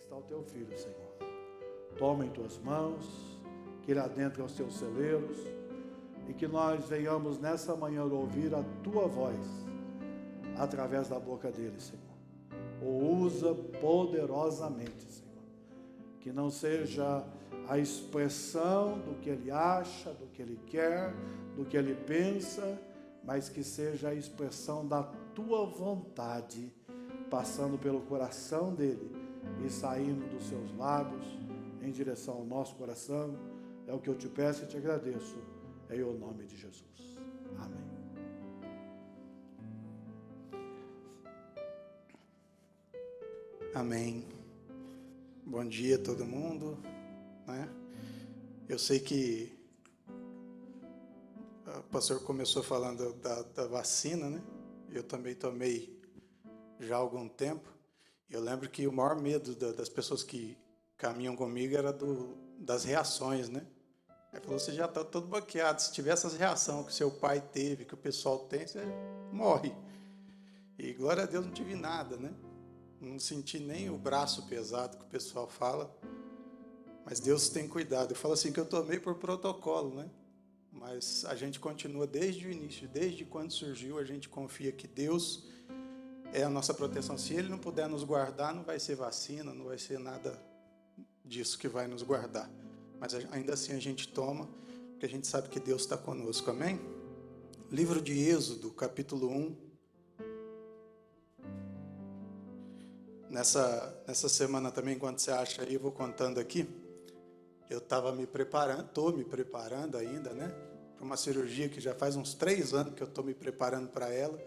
está o teu filho, Senhor. Toma em tuas mãos, que ele adentre aos teus celeiros, e que nós venhamos nessa manhã ouvir a tua voz, através da boca dele, Senhor. O usa poderosamente, Senhor. Que não seja a expressão do que ele acha, do que ele quer, do que ele pensa, mas que seja a expressão da tua vontade, passando pelo coração dele e saindo dos seus lábios em direção ao nosso coração. É o que eu te peço e te agradeço, em o nome de Jesus. Amém. Amém. Bom dia a todo mundo, né? Eu sei que o pastor começou falando da vacina, né? Eu também tomei já há algum tempo. Eu lembro que o maior medo das pessoas que caminham comigo era das reações, né? Ele falou, você já está todo baqueado, se tiver essas reações que o seu pai teve, que o pessoal tem, você morre. E glória a Deus não tive nada, né? Não senti nem o braço pesado que o pessoal fala, mas Deus tem cuidado. Eu falo assim que eu tomei por protocolo, né? Mas a gente continua desde o início, desde quando surgiu, a gente confia que Deus é a nossa proteção. Se Ele não puder nos guardar, não vai ser vacina, não vai ser nada disso que vai nos guardar. Mas ainda assim a gente toma, porque a gente sabe que Deus está conosco, amém? Livro de Êxodo, capítulo 1. Nessa semana também, enquanto você acha aí, eu vou contando aqui. Eu estava me preparando, estou me preparando ainda, né? Para uma cirurgia que já faz uns 3 anos que eu estou me preparando para ela.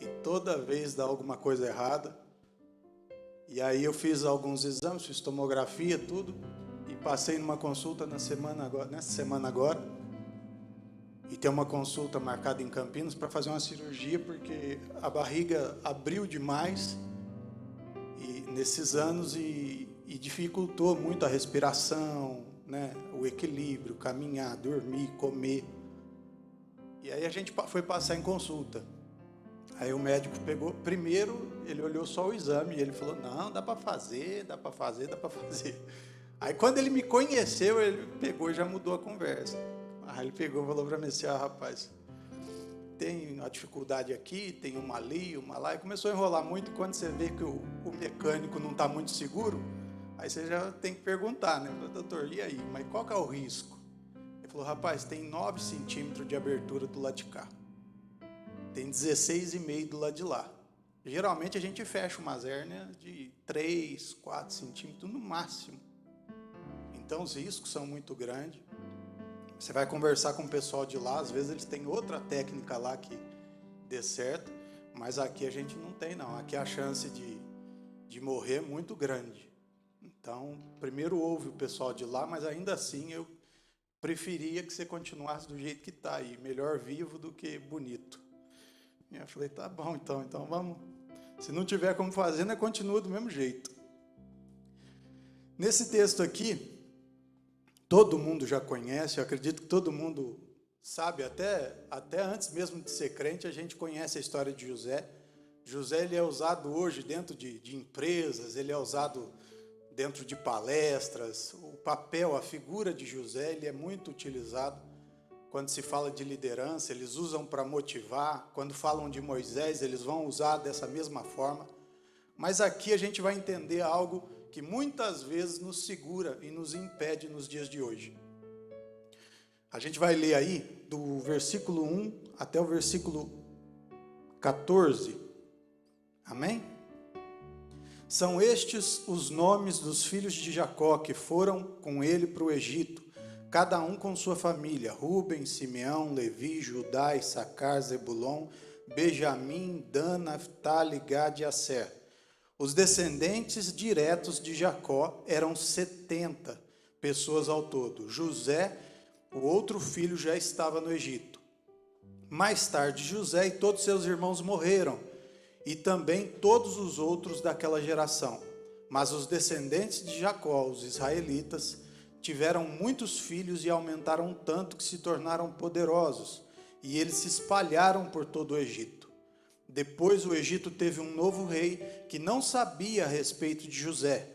E toda vez dá alguma coisa errada. E aí eu fiz alguns exames, fiz tomografia, tudo. E passei numa consulta nessa semana agora. E tem uma consulta marcada em Campinas para fazer uma cirurgia, porque a barriga abriu demais nesses anos e dificultou muito a respiração, né? O equilíbrio, caminhar, dormir, comer. E aí a gente foi passar em consulta. Aí o médico pegou, primeiro ele olhou só o exame e ele falou, não, dá para fazer. Aí quando ele me conheceu, ele pegou e já mudou a conversa. Aí ele pegou e falou para mim assim, rapaz, tem uma dificuldade aqui, tem uma ali, uma lá, e começou a enrolar muito. E quando você vê que o mecânico não está muito seguro, aí você já tem que perguntar, né? Doutor, e aí, mas qual que é o risco? Ele falou, rapaz, tem 9 centímetros de abertura do lado de cá, tem 16,5 do lado de lá. Geralmente a gente fecha umas hérnias de 3, 4 centímetros no máximo. Então os riscos são muito grandes. Você vai conversar com o pessoal de lá, às vezes eles têm outra técnica lá que dê certo, mas aqui a gente não tem, não. Aqui a chance de morrer é muito grande. Então, primeiro ouve o pessoal de lá, mas ainda assim eu preferia que você continuasse do jeito que está aí, melhor vivo do que bonito. E eu falei, tá bom, então vamos. Se não tiver como fazer, né, continua do mesmo jeito. Nesse texto aqui, todo mundo já conhece, eu acredito que todo mundo sabe, até antes mesmo de ser crente, a gente conhece a história de José. José, ele é usado hoje dentro de empresas, ele é usado dentro de palestras. O papel, a figura de José, ele é muito utilizado. Quando se fala de liderança, eles usam para motivar. Quando falam de Moisés, eles vão usar dessa mesma forma. Mas aqui a gente vai entender algo que muitas vezes nos segura e nos impede nos dias de hoje. A gente vai ler aí do versículo 1 até o versículo 14. Amém? São estes os nomes dos filhos de Jacó que foram com ele para o Egito, cada um com sua família: Ruben, Simeão, Levi, Judá, Issacar, Zebulon, Benjamim, Dan, Naftali, Gad e Asser. Os descendentes diretos de Jacó eram 70 pessoas ao todo. José, o outro filho, já estava no Egito. Mais tarde, José e todos seus irmãos morreram, e também todos os outros daquela geração. Mas os descendentes de Jacó, os israelitas, tiveram muitos filhos e aumentaram tanto que se tornaram poderosos, e eles se espalharam por todo o Egito. Depois o Egito teve um novo rei que não sabia a respeito de José,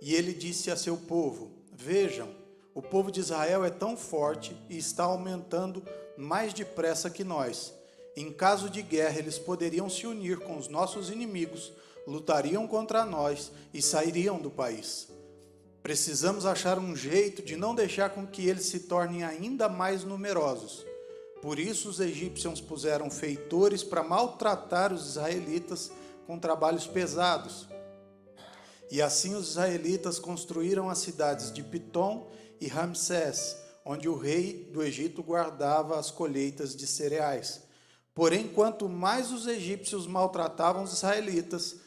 E ele disse a seu povo: vejam, o povo de Israel é tão forte e está aumentando mais depressa que nós. Em caso de guerra, eles poderiam se unir com os nossos inimigos, lutariam contra nós e sairiam do país. Precisamos achar um jeito de não deixar com que eles se tornem ainda mais numerosos. Por isso os egípcios puseram feitores para maltratar os israelitas com trabalhos pesados. E assim os israelitas construíram as cidades de Pitom e Ramsés, onde o rei do Egito guardava as colheitas de cereais. Porém, quanto mais os egípcios maltratavam os israelitas,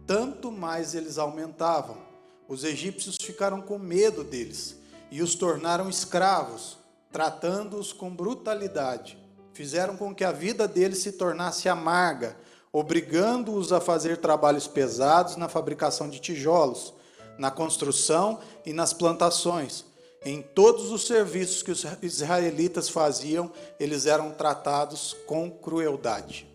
tanto mais eles aumentavam. Os egípcios ficaram com medo deles e os tornaram escravos, tratando-os com brutalidade. Fizeram com que a vida deles se tornasse amarga, obrigando-os a fazer trabalhos pesados na fabricação de tijolos, na construção e nas plantações. Em todos os serviços que os israelitas faziam, eles eram tratados com crueldade.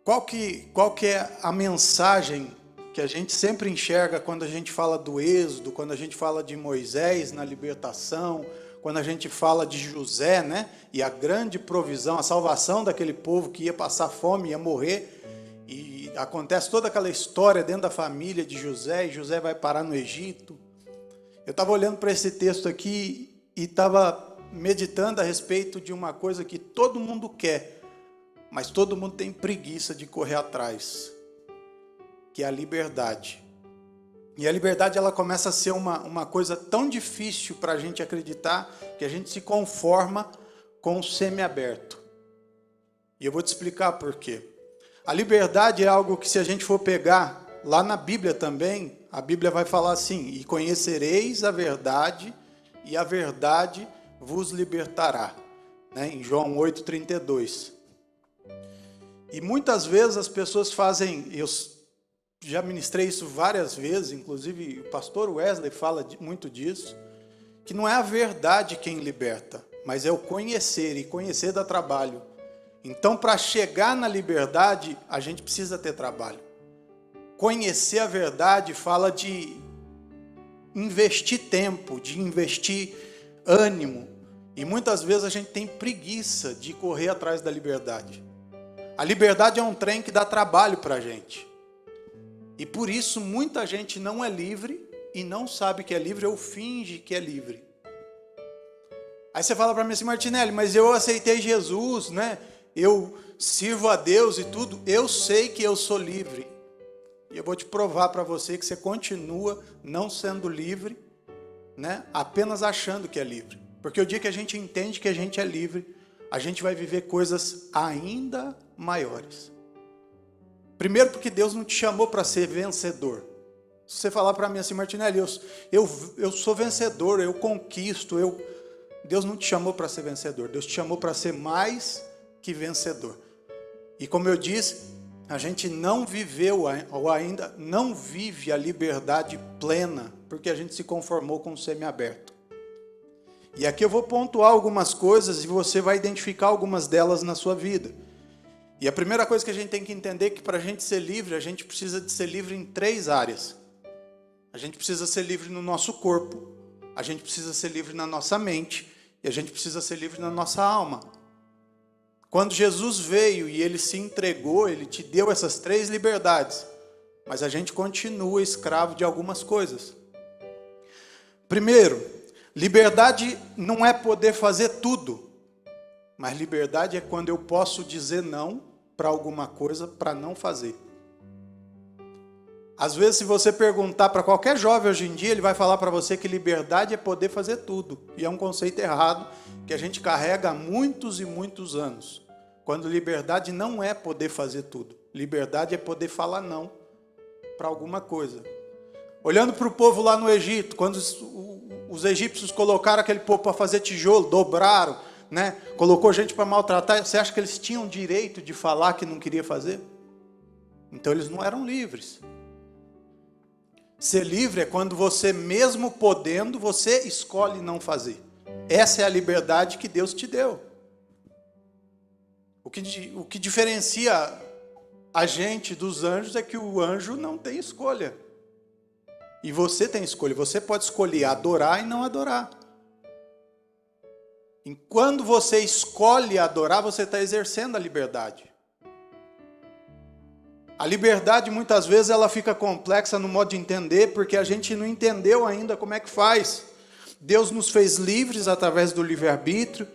Qual que é a mensagem que a gente sempre enxerga quando a gente fala do Êxodo, quando a gente fala de Moisés na libertação, quando a gente fala de José, né? E a grande provisão, a salvação daquele povo que ia passar fome, ia morrer, e acontece toda aquela história dentro da família de José, e José vai parar no Egito. Eu estava olhando para esse texto aqui e estava meditando a respeito de uma coisa que todo mundo quer, mas todo mundo tem preguiça de correr atrás, que é a liberdade. E a liberdade, ela começa a ser uma coisa tão difícil para a gente acreditar, que a gente se conforma com o semiaberto. E eu vou te explicar por quê. A liberdade é algo que, se a gente for pegar lá na Bíblia também, a Bíblia vai falar assim: e conhecereis a verdade, e a verdade vos libertará, né? Em João 8,32. E muitas vezes as pessoas fazem, eu já ministrei isso várias vezes, inclusive o pastor Wesley fala muito disso, que não é a verdade quem liberta, mas é o conhecer, e conhecer dá trabalho. Então, para chegar na liberdade, a gente precisa ter trabalho. Conhecer a verdade fala de investir tempo, de investir ânimo, e muitas vezes a gente tem preguiça de correr atrás da liberdade. A liberdade é um trem que dá trabalho para a gente. E por isso muita gente não é livre e não sabe que é livre ou finge que é livre. Aí você fala para mim assim: Martinelli, mas eu aceitei Jesus, né? Eu sirvo a Deus e tudo, eu sei que eu sou livre. E eu vou te provar para você que você continua não sendo livre, né? Apenas achando que é livre. Porque o dia que a gente entende que a gente é livre, a gente vai viver coisas ainda maiores. Primeiro, porque Deus não te chamou para ser vencedor. Se você falar para mim assim: Martinelli, eu sou vencedor, eu conquisto, Deus não te chamou para ser vencedor, Deus te chamou para ser mais que vencedor. E como eu disse, a gente não viveu ou ainda não vive a liberdade plena, porque a gente se conformou com o semiaberto. E aqui eu vou pontuar algumas coisas e você vai identificar algumas delas na sua vida. E a primeira coisa que a gente tem que entender é que para a gente ser livre, a gente precisa de ser livre em 3 áreas. A gente precisa ser livre no nosso corpo, a gente precisa ser livre na nossa mente e a gente precisa ser livre na nossa alma. Quando Jesus veio e Ele se entregou, Ele te deu essas 3 liberdades, mas a gente continua escravo de algumas coisas. Primeiro, liberdade não é poder fazer tudo, mas liberdade é quando eu posso dizer não para alguma coisa para não fazer. Às vezes, se você perguntar para qualquer jovem hoje em dia, ele vai falar para você que liberdade é poder fazer tudo. E é um conceito errado que a gente carrega há muitos e muitos anos. Quando liberdade não é poder fazer tudo. Liberdade é poder falar não para alguma coisa. Olhando para o povo lá no Egito, quando os egípcios colocaram aquele povo para fazer tijolo, dobraram, né? Colocou gente para maltratar, você acha que eles tinham direito de falar que não queria fazer? Então eles não eram livres. Ser livre é quando você, mesmo podendo, você escolhe não fazer. Essa é a liberdade que Deus te deu. O que diferencia a gente dos anjos é que o anjo não tem escolha. E você tem escolha, você pode escolher adorar e não adorar. E quando você escolhe adorar, você está exercendo a liberdade. A liberdade, muitas vezes, ela fica complexa no modo de entender, porque a gente não entendeu ainda como é que faz. Deus nos fez livres através do livre-arbítrio.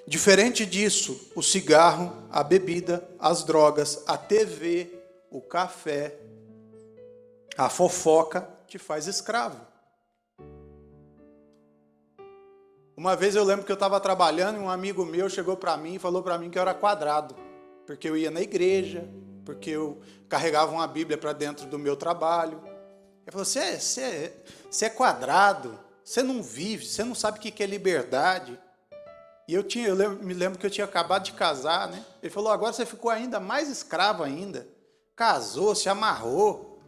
Diferente disso, o cigarro, a bebida, as drogas, a TV, o café, a fofoca, te faz escravo. Uma vez eu lembro que eu estava trabalhando e um amigo meu chegou para mim e falou para mim que eu era quadrado, porque eu ia na igreja, porque eu carregava uma Bíblia para dentro do meu trabalho. Ele falou, você é quadrado, você não vive, você não sabe o que é liberdade. E me lembro que eu tinha acabado de casar, né? Ele falou, agora você ficou ainda mais escravo ainda. Casou, se amarrou.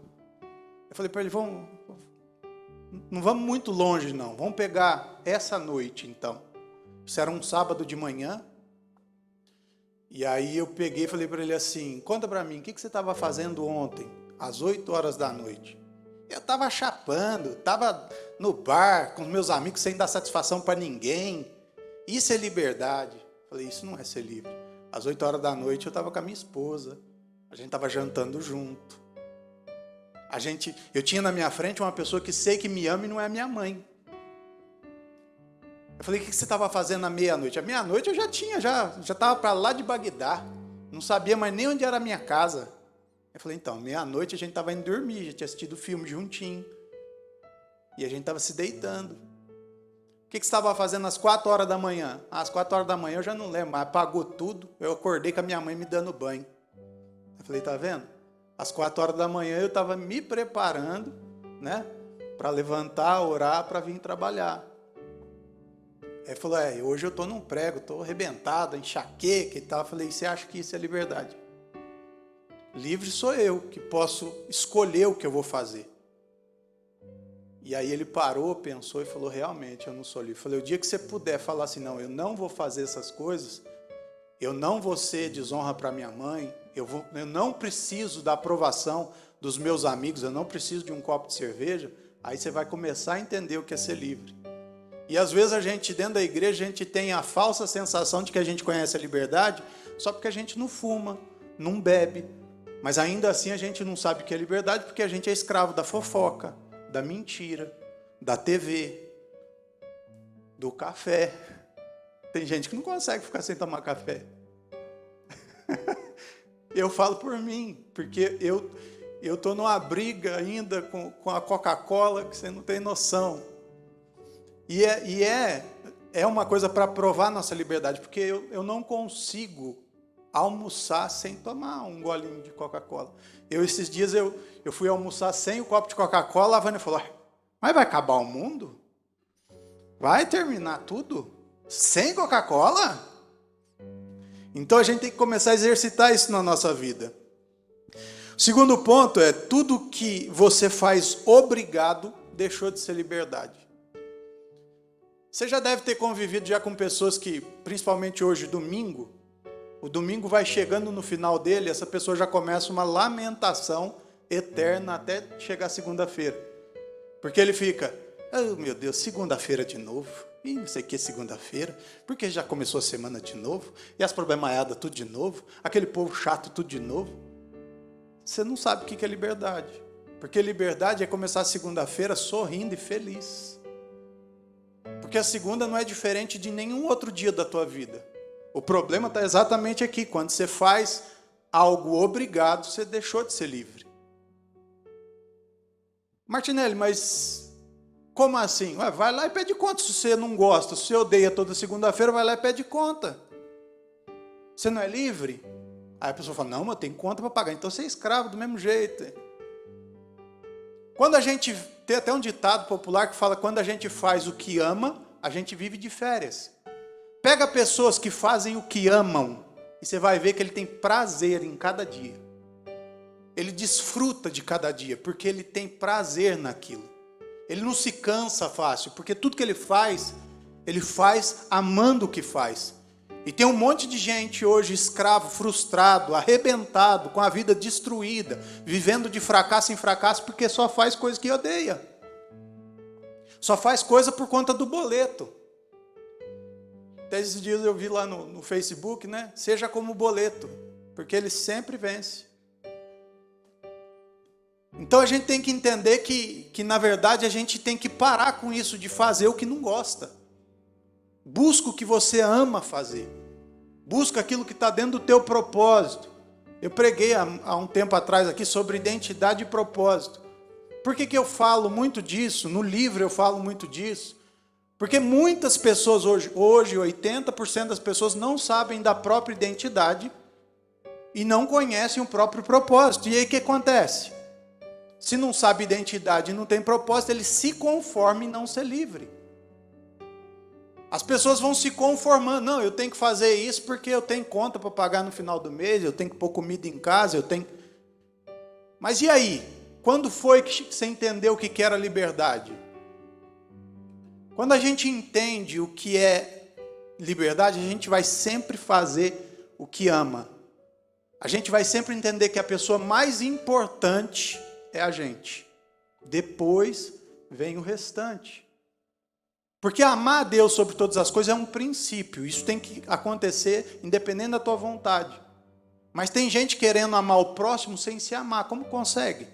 Eu falei para ele, não vamos muito longe não, vamos pegar essa noite então. Isso era um sábado de manhã. E aí eu peguei e falei para ele assim, conta para mim, o que você estava fazendo ontem, às 8 horas da noite? Eu estava chapando, estava no bar com os meus amigos sem dar satisfação para ninguém. Isso é liberdade. Eu falei, isso não é ser livre. Às 8 horas da noite eu estava com a minha esposa, a gente estava jantando junto. Eu tinha na minha frente uma pessoa que sei que me ama e não é minha mãe. Eu falei, o que você estava fazendo à meia-noite? À meia-noite eu já estava para lá de Bagdá. Não sabia mais nem onde era a minha casa. Eu falei, então, meia-noite a gente estava indo dormir, já tinha assistido o filme juntinho. E a gente estava se deitando. O que você estava fazendo às 4 horas da manhã? Às 4 horas da manhã eu já não lembro, mas apagou tudo. Eu acordei com a minha mãe me dando banho. Eu falei, tá vendo? Às 4 horas da manhã eu estava me preparando, né? Para levantar, orar, para vir trabalhar. Aí ele falou, hoje eu estou num prego, estou arrebentado, enxaqueca e tal. Eu falei, você acha que isso é liberdade? Livre sou eu, que posso escolher o que eu vou fazer. E aí ele parou, pensou e falou, realmente, eu não sou livre. Eu falei, o dia que você puder falar assim, não, eu não vou fazer essas coisas, eu não vou ser desonra para minha mãe, eu não preciso da aprovação dos meus amigos, eu não preciso de um copo de cerveja, aí você vai começar a entender o que é ser livre. E às vezes a gente, dentro da igreja, a gente tem a falsa sensação de que a gente conhece a liberdade, só porque a gente não fuma, não bebe, mas ainda assim a gente não sabe o que é liberdade, porque a gente é escravo da fofoca, da mentira, da TV, do café. Tem gente que não consegue ficar sem tomar café. Eu falo por mim, porque eu estou numa briga ainda com a Coca-Cola que você não tem noção. E é uma coisa para provar nossa liberdade, porque eu não consigo almoçar sem tomar um golinho de Coca-Cola. Esses dias eu fui almoçar sem o copo de Coca-Cola, a Vânia falou, mas vai acabar o mundo? Vai terminar tudo? Sem Coca-Cola? Então a gente tem que começar a exercitar isso na nossa vida. O segundo ponto é, tudo que você faz obrigado deixou de ser liberdade. Você já deve ter convivido já com pessoas que, principalmente hoje, domingo, o domingo vai chegando no final dele, essa pessoa já começa uma lamentação eterna até chegar segunda-feira. Porque ele fica, oh meu Deus, segunda-feira de novo. E não sei o que é segunda-feira, porque já começou a semana de novo, e as problemaiadas tudo de novo, aquele povo chato tudo de novo. Você não sabe o que é liberdade. Porque liberdade é começar a segunda-feira sorrindo e feliz. Porque a segunda não é diferente de nenhum outro dia da tua vida. O problema está exatamente aqui. Quando você faz algo obrigado, você deixou de ser livre. Martinelli, mas como assim? Vai lá e pede conta se você não gosta. Se você odeia toda segunda-feira, vai lá e pede conta. Você não é livre? Aí a pessoa fala, não, mas eu tenho conta para pagar. Então você é escravo do mesmo jeito. Quando a gente... Tem até um ditado popular que fala, quando a gente faz o que ama, a gente vive de férias. Pega pessoas que fazem o que amam, e você vai ver que ele tem prazer em cada dia. Ele desfruta de cada dia, porque ele tem prazer naquilo. Ele não se cansa fácil, porque tudo que ele faz amando o que faz. E tem um monte de gente hoje escravo, frustrado, arrebentado, com a vida destruída, vivendo de fracasso em fracasso, porque só faz coisa que odeia. Só faz coisa por conta do boleto. Até esses dias eu vi lá no Facebook, né? Seja como o boleto, porque ele sempre vence. Então a gente tem que entender que na verdade a gente tem que parar com isso de fazer o que não gosta. Busca o que você ama fazer. Busca aquilo que está dentro do teu propósito. Eu preguei há um tempo atrás aqui sobre identidade e propósito. Por que eu falo muito disso? No livro eu falo muito disso. Porque muitas pessoas hoje 80% das pessoas não sabem da própria identidade e não conhecem o próprio propósito. E aí o que acontece? Se não sabe identidade e não tem propósito, ele se conforma em não ser livre. As pessoas vão se conformando. Não, eu tenho que fazer isso porque eu tenho conta para pagar no final do mês, eu tenho que pôr comida em casa, eu tenho... Mas e aí? Quando foi que você entendeu o que era liberdade? Quando a gente entende o que é liberdade, a gente vai sempre fazer o que ama. A gente vai sempre entender que a pessoa mais importante é a gente. Depois vem o restante. Porque amar a Deus sobre todas as coisas é um princípio. Isso tem que acontecer independente da tua vontade. Mas tem gente querendo amar o próximo sem se amar. Como consegue?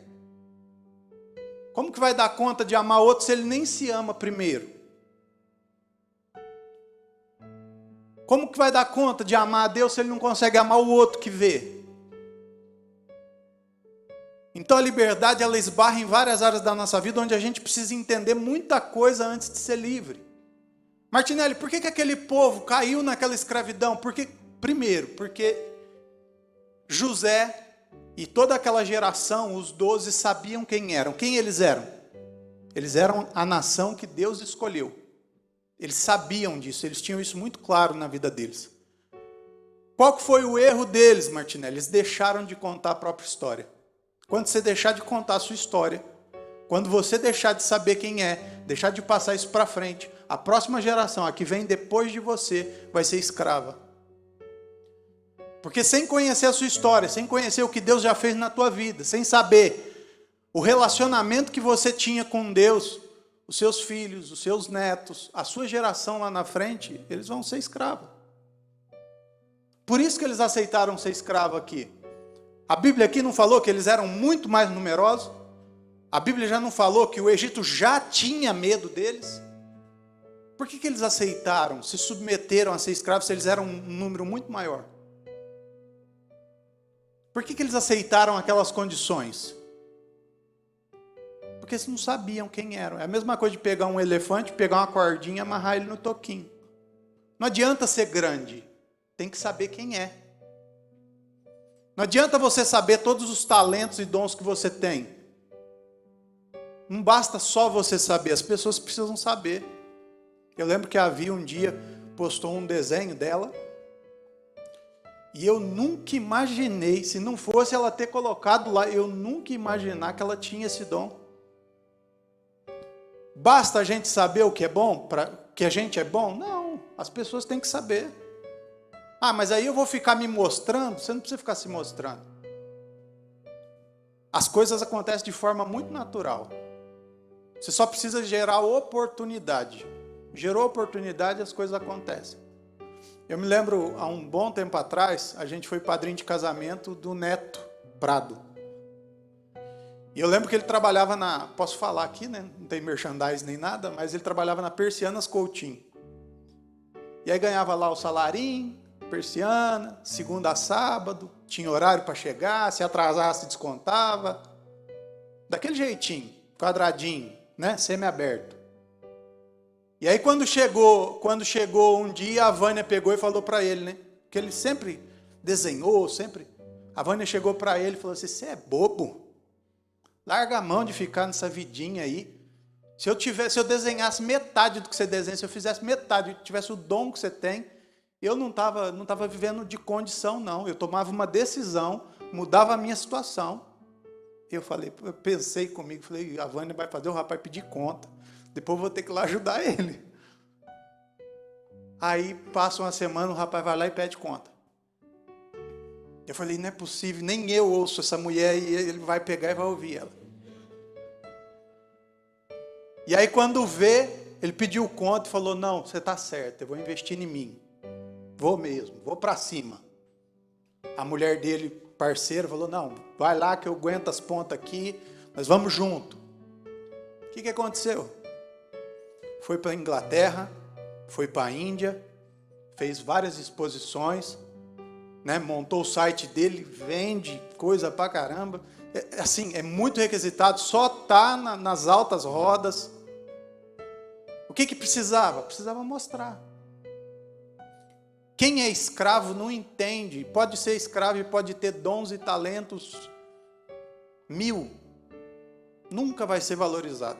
Como que vai dar conta de amar outro se ele nem se ama primeiro? Como que vai dar conta de amar a Deus se ele não consegue amar o outro que vê? Então a liberdade, ela esbarra em várias áreas da nossa vida, onde a gente precisa entender muita coisa antes de ser livre. Martinelli, por que aquele povo caiu naquela escravidão? Primeiro, porque José e toda aquela geração, os 12, sabiam quem eram. Quem eles eram? Eles eram a nação que Deus escolheu. Eles sabiam disso, eles tinham isso muito claro na vida deles. Qual que foi o erro deles, Martinelli? Eles deixaram de contar a própria história. Quando você deixar de contar a sua história, quando você deixar de saber quem é, deixar de passar isso para frente, a próxima geração, a que vem depois de você, vai ser escrava. Porque sem conhecer a sua história, sem conhecer o que Deus já fez na tua vida, sem saber o relacionamento que você tinha com Deus, os seus filhos, os seus netos, a sua geração lá na frente, eles vão ser escravos. Por isso que eles aceitaram ser escravos aqui. A Bíblia aqui não falou que eles eram muito mais numerosos? A Bíblia já não falou que o Egito já tinha medo deles? Por que eles aceitaram, se submeteram a ser escravos se eles eram um número muito maior? Por que eles aceitaram aquelas condições? Porque eles não sabiam quem eram. É a mesma coisa de pegar um elefante, pegar uma cordinha e amarrar ele no toquinho. Não adianta ser grande, tem que saber quem é. Não adianta você saber todos os talentos e dons que você tem. Não basta só você saber, as pessoas precisam saber. Eu lembro que a Vi um dia postou um desenho dela, e eu nunca imaginei, se não fosse ela ter colocado lá, eu nunca ia imaginar que ela tinha esse dom. Basta a gente saber o que é bom, que a gente é bom? Não, as pessoas têm que saber. Ah, mas aí eu vou ficar me mostrando? Você não precisa ficar se mostrando. As coisas acontecem de forma muito natural. Você só precisa gerar oportunidade. Gerou oportunidade, as coisas acontecem. Eu me lembro, há um bom tempo atrás, a gente foi padrinho de casamento do Neto Prado. E eu lembro que ele trabalhava posso falar aqui, né? Não tem merchandise nem nada, mas ele trabalhava na Persianas Coutinho. E aí ganhava lá o salarinho, persiana, segunda a sábado, tinha horário para chegar, se atrasasse descontava. Daquele jeitinho, quadradinho, né? Semi-aberto. E aí quando chegou um dia, a Vânia pegou e falou para ele, né? Porque ele sempre desenhou, A Vânia chegou para ele e falou assim: você é bobo? Larga a mão de ficar nessa vidinha aí. Se eu desenhasse metade do que você desenha, se eu fizesse metade, tivesse o dom que você tem, eu não estava vivendo de condição, não. Eu tomava uma decisão, mudava a minha situação. Eu pensei comigo, falei, a Vânia vai fazer o rapaz pedir conta. Depois eu vou ter que ir lá ajudar ele. Aí passa uma semana, o rapaz vai lá e pede conta. Eu falei, não é possível, nem eu ouço essa mulher, e ele vai pegar e vai ouvir ela. E aí quando vê, ele pediu conta e falou, não, você está certo, eu vou investir em mim. Vou mesmo, vou para cima. A mulher dele, parceira, falou, não, vai lá que eu aguento as pontas aqui, nós vamos junto. O que aconteceu? Foi para a Inglaterra, foi para a Índia, fez várias exposições, né, montou o site dele, vende coisa pra caramba. Assim, é muito requisitado, só tá nas altas rodas. O que precisava? Precisava mostrar. Quem é escravo não entende. Pode ser escravo e pode ter dons e talentos 1000. Nunca vai ser valorizado.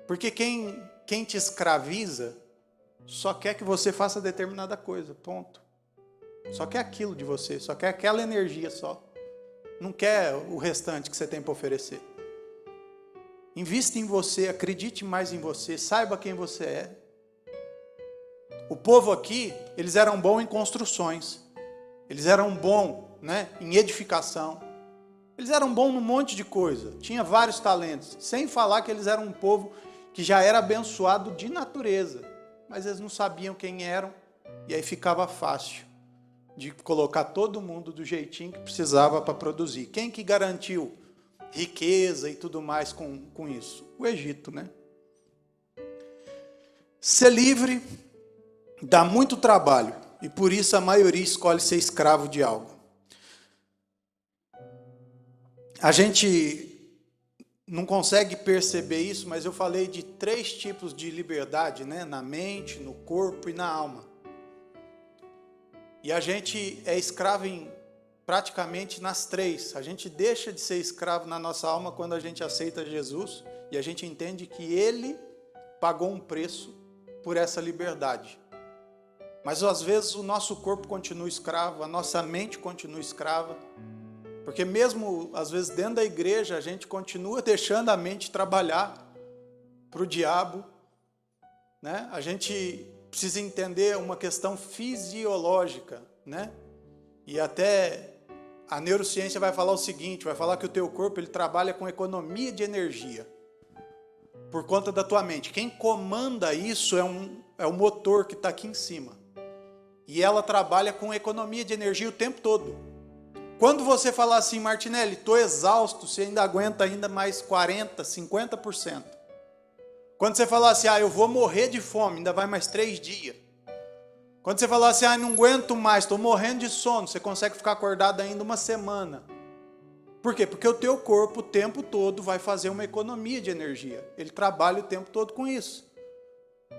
Porque quem te escraviza só quer que você faça determinada coisa, ponto. Só quer aquilo de você, só quer aquela energia só. Não quer o restante que você tem para oferecer. Invista em você, acredite mais em você, saiba quem você é. O povo aqui, eles eram bons em construções. Eles eram bons, né, em edificação. Eles eram bons num monte de coisa. Tinha vários talentos. Sem falar que eles eram um povo que já era abençoado de natureza. Mas eles não sabiam quem eram. E aí ficava fácil de colocar todo mundo do jeitinho que precisava para produzir. Quem que garantiu riqueza e tudo mais com isso? O Egito, né? Ser livre dá muito trabalho. E por isso a maioria escolhe ser escravo de algo. A gente não consegue perceber isso, mas eu falei de 3 tipos de liberdade, né? Na mente, no corpo e na alma. E a gente é escravo praticamente nas 3. A gente deixa de ser escravo na nossa alma quando a gente aceita Jesus e a gente entende que Ele pagou um preço por essa liberdade. Mas às vezes o nosso corpo continua escravo, a nossa mente continua escrava. Porque mesmo, às vezes, dentro da igreja, a gente continua deixando a mente trabalhar para o diabo, né? A gente precisa entender uma questão fisiológica, né? E até a neurociência vai falar o seguinte, vai falar que o teu corpo ele trabalha com economia de energia, por conta da tua mente. Quem comanda isso é o motor que está aqui em cima. E ela trabalha com economia de energia o tempo todo. Quando você falar assim, Martinelli, estou exausto, você ainda aguenta ainda mais 40%, 50%. Quando você falar assim, eu vou morrer de fome, ainda vai mais 3 dias. Quando você falar assim, não aguento mais, estou morrendo de sono, você consegue ficar acordado ainda uma semana. Por quê? Porque o teu corpo o tempo todo vai fazer uma economia de energia. Ele trabalha o tempo todo com isso.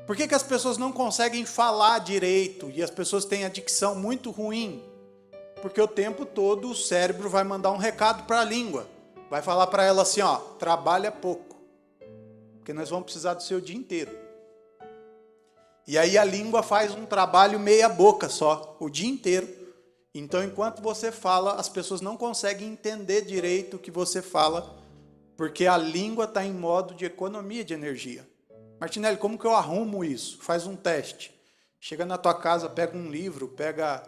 Por que as pessoas não conseguem falar direito e as pessoas têm a dicção muito ruim? Porque o tempo todo o cérebro vai mandar um recado para a língua. Vai falar para ela assim, trabalha pouco. Porque nós vamos precisar do seu dia inteiro. E aí a língua faz um trabalho meia boca só, o dia inteiro. Então, enquanto você fala, as pessoas não conseguem entender direito o que você fala, porque a língua está em modo de economia de energia. Martinelli, como que eu arrumo isso? Faz um teste. Chega na tua casa, pega um livro, pega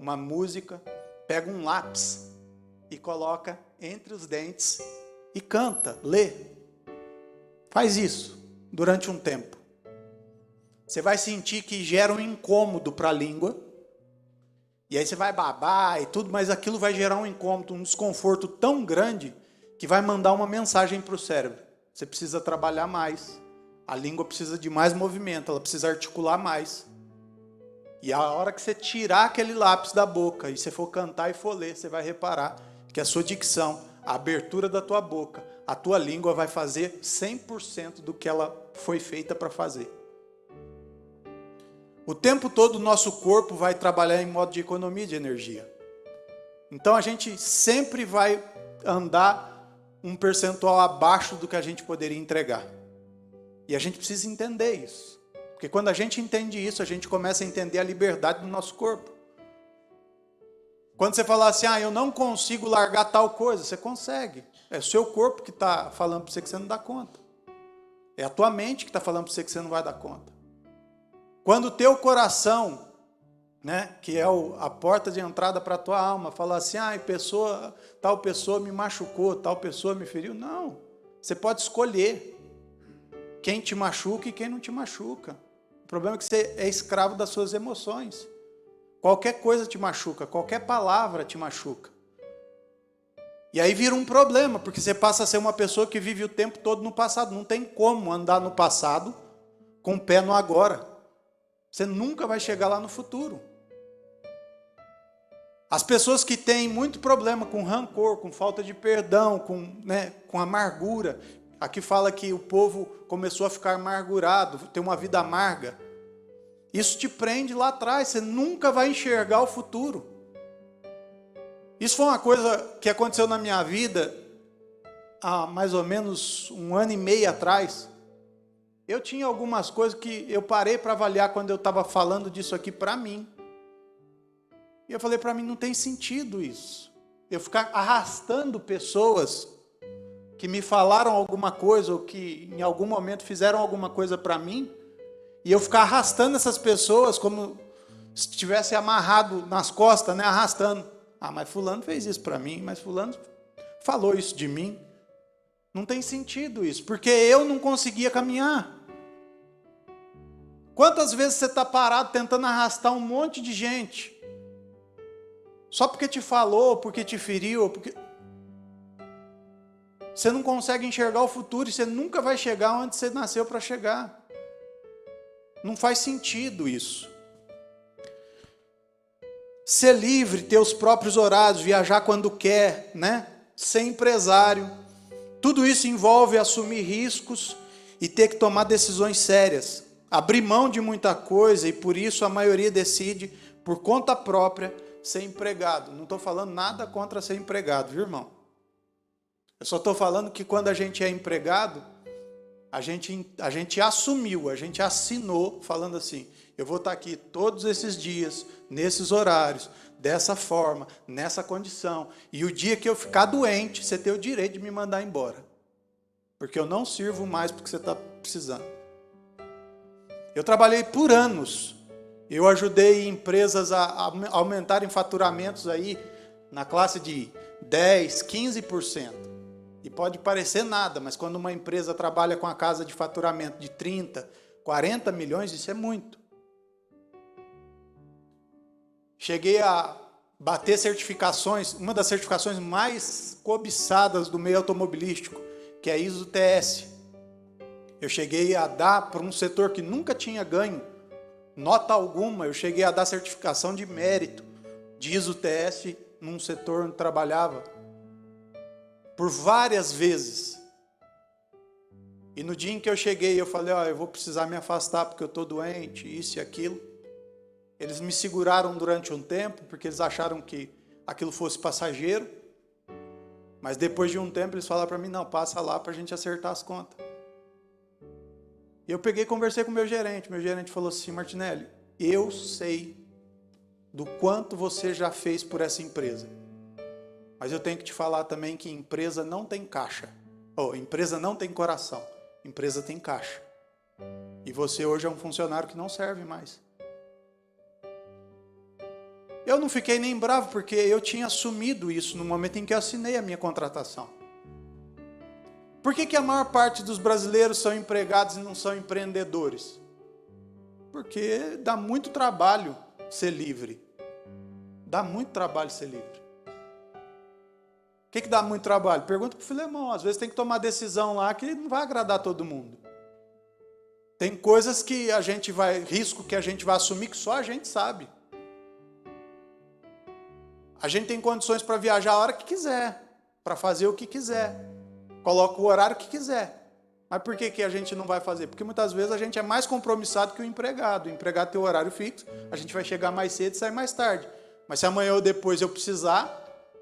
uma música, pega um lápis e coloca entre os dentes e canta, lê. Faz isso durante um tempo. Você vai sentir que gera um incômodo para a língua, e aí você vai babar e tudo, mas aquilo vai gerar um incômodo, um desconforto tão grande que vai mandar uma mensagem para o cérebro. Você precisa trabalhar mais, a língua precisa de mais movimento, ela precisa articular mais. E a hora que você tirar aquele lápis da boca e você for cantar e for ler, você vai reparar que a sua dicção, a abertura da tua boca, a tua língua vai fazer 100% do que ela foi feita para fazer. O tempo todo o nosso corpo vai trabalhar em modo de economia de energia. Então a gente sempre vai andar um percentual abaixo do que a gente poderia entregar. E a gente precisa entender isso. Porque quando a gente entende isso, a gente começa a entender a liberdade do nosso corpo. Quando você falar assim, eu não consigo largar tal coisa, você consegue. É o seu corpo que está falando para você que você não dá conta. É a tua mente que está falando para você que você não vai dar conta. Quando o teu coração, né, que é a porta de entrada para a tua alma, fala assim, tal pessoa me machucou, tal pessoa me feriu. Não, Você pode escolher quem te machuca e quem não te machuca. O problema é que você é escravo das suas emoções. Qualquer coisa te machuca, qualquer palavra te machuca. E aí vira um problema, porque você passa a ser uma pessoa que vive o tempo todo no passado. Não tem como andar no passado com o pé no agora. Você nunca vai chegar lá no futuro. As pessoas que têm muito problema com rancor, com falta de perdão, com amargura. Aqui fala que o povo começou a ficar amargurado, ter uma vida amarga. Isso te prende lá atrás, você nunca vai enxergar o futuro. Isso foi uma coisa que aconteceu na minha vida há mais ou menos 1 ano e meio atrás. Eu tinha algumas coisas que eu parei para avaliar quando eu estava falando disso aqui para mim. E eu falei para mim, não tem sentido isso. Eu ficar arrastando pessoas que me falaram alguma coisa ou que em algum momento fizeram alguma coisa para mim, e eu ficar arrastando essas pessoas como se estivesse amarrado nas costas, né, arrastando. Ah, mas fulano fez isso para mim, mas fulano falou isso de mim. Não tem sentido isso, porque eu não conseguia caminhar. Quantas vezes você está parado tentando arrastar um monte de gente? Só porque te falou, porque te feriu, porque você não consegue enxergar o futuro e você nunca vai chegar onde você nasceu para chegar. Não faz sentido isso. Ser livre, ter os próprios horários, viajar quando quer, né? Ser empresário. Tudo isso envolve assumir riscos e ter que tomar decisões sérias. Abrir mão de muita coisa e por isso a maioria decide, por conta própria, ser empregado. Não estou falando nada contra ser empregado, viu, irmão? Eu só estou falando que quando a gente é empregado, a gente assumiu, a gente assinou, falando assim, eu vou estar aqui todos esses dias, nesses horários, dessa forma, nessa condição. E o dia que eu ficar doente, você tem o direito de me mandar embora. Porque eu não sirvo mais porque você está precisando. Eu trabalhei por anos. Eu ajudei empresas a aumentarem faturamentos aí na classe de 10%, 15%. E pode parecer nada, mas quando uma empresa trabalha com a casa de faturamento de 30, 40 milhões, isso é muito. Cheguei a bater certificações, uma das certificações mais cobiçadas do meio automobilístico, que é a ISO TS. Eu cheguei a dar para um setor que nunca tinha ganho nota alguma, eu cheguei a dar certificação de mérito de ISO TS num setor onde trabalhava por várias vezes. E no dia em que eu cheguei, eu falei, eu vou precisar me afastar porque eu estou doente, isso e aquilo. Eles me seguraram durante um tempo, porque eles acharam que aquilo fosse passageiro. Mas depois de um tempo, eles falaram para mim, não, passa lá para a gente acertar as contas. E eu peguei e conversei com o meu gerente. Meu gerente falou assim, Martinelli, eu sei do quanto você já fez por essa empresa. Mas eu tenho que te falar também que empresa não tem caixa. Empresa não tem coração. Empresa tem caixa. E você hoje é um funcionário que não serve mais. Eu não fiquei nem bravo, porque eu tinha assumido isso no momento em que eu assinei a minha contratação. Por que a maior parte dos brasileiros são empregados e não são empreendedores? Porque dá muito trabalho ser livre. Dá muito trabalho ser livre. O que dá muito trabalho? Pergunta para o Filemão. Às vezes tem que tomar decisão lá que não vai agradar todo mundo. Tem coisas que risco que a gente vai assumir que só a gente sabe. A gente tem condições para viajar a hora que quiser, para fazer o que quiser. Coloca o horário que quiser. Mas por que a gente não vai fazer? Porque muitas vezes a gente é mais compromissado que o empregado. O empregado tem o horário fixo, a gente vai chegar mais cedo e sair mais tarde. Mas se amanhã ou depois eu precisar,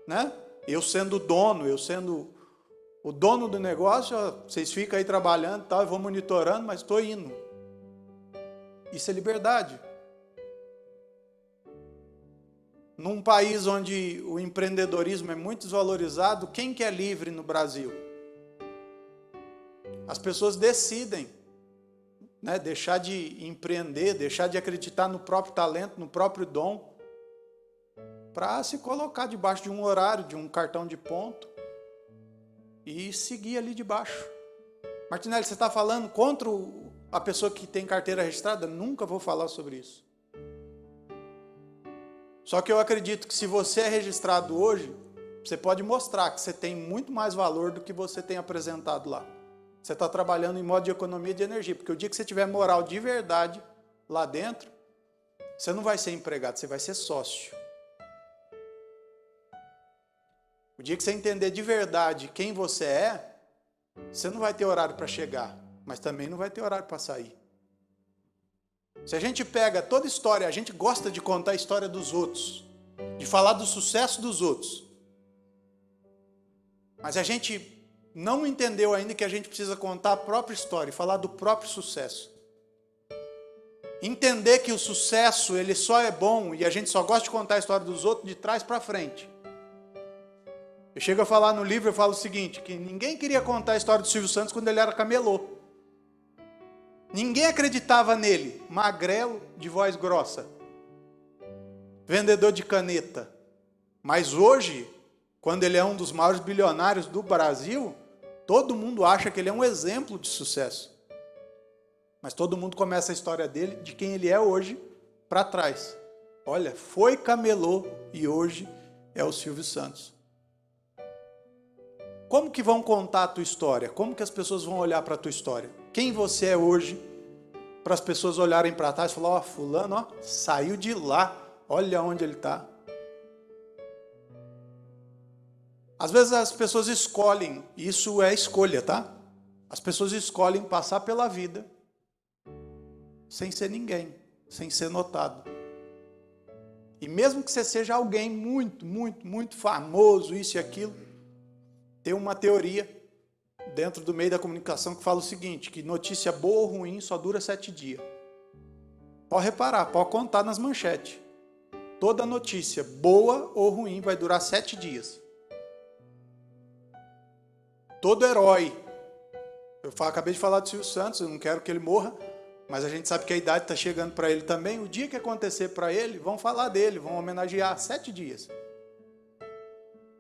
né? Eu sendo o dono, eu sendo o dono do negócio, vocês ficam aí trabalhando e tal, eu vou monitorando, mas estou indo. Isso é liberdade. Num país onde o empreendedorismo é muito desvalorizado, quem que é livre no Brasil? As pessoas decidem, né, deixar de empreender, deixar de acreditar no próprio talento, no próprio dom, para se colocar debaixo de um horário, de um cartão de ponto e seguir ali debaixo. Martinelli, você está falando contra a pessoa que tem carteira registrada? Nunca vou falar sobre isso. Só que eu acredito que se você é registrado hoje, você pode mostrar que você tem muito mais valor do que você tem apresentado lá. Você está trabalhando em modo de economia de energia, porque o dia que você tiver moral de verdade lá dentro, você não vai ser empregado, você vai ser sócio. O dia que você entender de verdade quem você é, você não vai ter horário para chegar, mas também não vai ter horário para sair. Se a gente pega toda história, a gente gosta de contar a história dos outros, de falar do sucesso dos outros. Mas a gente não entendeu ainda que a gente precisa contar a própria história e falar do próprio sucesso. Entender que o sucesso, ele só é bom e a gente só gosta de contar a história dos outros de trás para frente. Eu chego a falar no livro, eu falo o seguinte, que ninguém queria contar a história do Silvio Santos quando ele era camelô. Ninguém acreditava nele, magrelo, de voz grossa, vendedor de caneta. Mas hoje, quando ele é um dos maiores bilionários do Brasil, todo mundo acha que ele é um exemplo de sucesso. Mas todo mundo começa a história dele, de quem ele é hoje, para trás. Olha, foi camelô e hoje é o Silvio Santos. Como que vão contar a tua história? Como que as pessoas vão olhar para a tua história? Quem você é hoje, para as pessoas olharem para trás e falar, ó, fulano, ó, saiu de lá, olha onde ele está. Às vezes as pessoas escolhem, isso é escolha, tá? As pessoas escolhem passar pela vida sem ser ninguém, sem ser notado. E mesmo que você seja alguém muito, muito, muito famoso, isso e aquilo, tem uma teoria dentro do meio da comunicação que fala o seguinte, que notícia boa ou ruim só dura 7 dias. Pode reparar, pode contar nas manchetes. Toda notícia boa ou ruim vai durar 7 dias. Todo herói, acabei de falar do Silvio Santos, eu não quero que ele morra, mas a gente sabe que a idade está chegando para ele também. O dia que acontecer para ele, vão falar dele, vão homenagear 7 dias.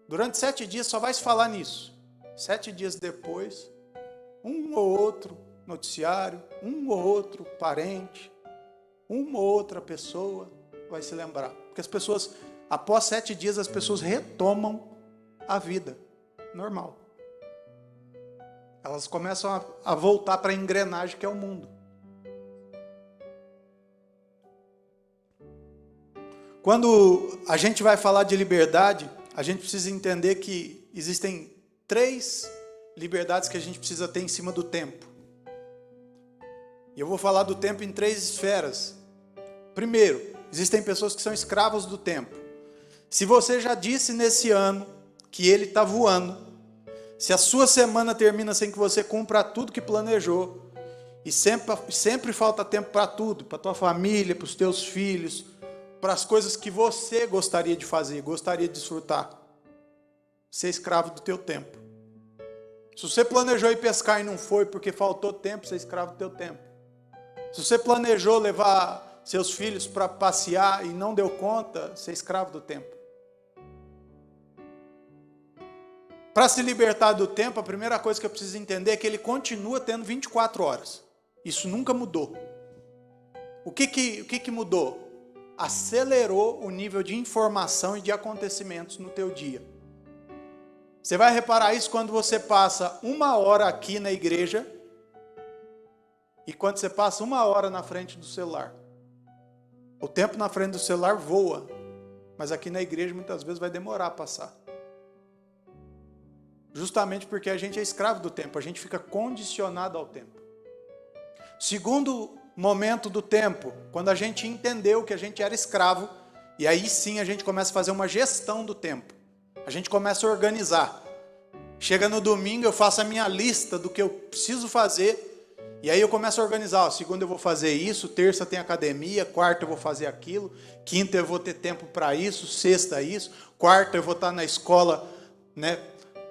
Durante 7 dias só vai se falar nisso. 7 dias depois, um ou outro noticiário, um ou outro parente, uma ou outra pessoa vai se lembrar. Porque as pessoas, após 7 dias, as pessoas retomam a vida normal. Elas começam a voltar para a engrenagem que é o mundo. Quando a gente vai falar de liberdade, a gente precisa entender que existem 3 liberdades que a gente precisa ter em cima do tempo. E eu vou falar do tempo em 3 esferas. Primeiro, existem pessoas que são escravas do tempo. Se você já disse nesse ano que ele está voando, se a sua semana termina sem que você cumpra tudo que planejou, e sempre falta tempo para tudo, para a tua família, para os teus filhos, para as coisas que você gostaria de fazer, gostaria de desfrutar, ser escravo do teu tempo. Se você planejou ir pescar e não foi porque faltou tempo, ser escravo do teu tempo. Se você planejou levar seus filhos para passear e não deu conta, ser escravo do tempo. Para se libertar do tempo, a primeira coisa que eu preciso entender é que ele continua tendo 24 horas. Isso nunca mudou. O que mudou? Acelerou o nível de informação e de acontecimentos no teu dia. Você vai reparar isso quando você passa 1 hora aqui na igreja e quando você passa 1 hora na frente do celular. O tempo na frente do celular voa, mas aqui na igreja muitas vezes vai demorar a passar. Justamente porque a gente é escravo do tempo, a gente fica condicionado ao tempo. Segundo momento do tempo, quando a gente entendeu que a gente era escravo, e aí sim a gente começa a fazer uma gestão do tempo. A gente começa a organizar. Chega no domingo, eu faço a minha lista do que eu preciso fazer, e aí eu começo a organizar. Ó, segunda eu vou fazer isso, terça tem academia, quarta eu vou fazer aquilo, quinta eu vou ter tempo para isso, sexta isso, quarta eu vou estar na escola,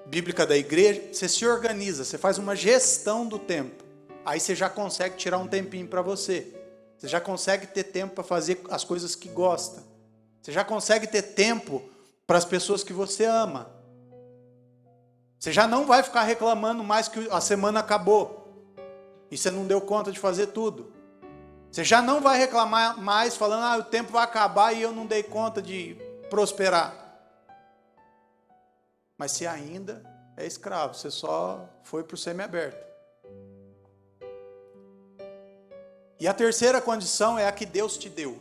bíblica da igreja. Você se organiza, você faz uma gestão do tempo. Aí você já consegue tirar um tempinho para você. Você já consegue ter tempo para fazer as coisas que gosta. Você já consegue ter tempo para as pessoas que você ama. Você já não vai ficar reclamando mais que a semana acabou. e você não deu conta de fazer tudo. Você já não vai reclamar mais falando, o tempo vai acabar e eu não dei conta de prosperar. Mas você ainda é escravo, você só foi para o semiaberto. E a terceira condição é a que Deus te deu.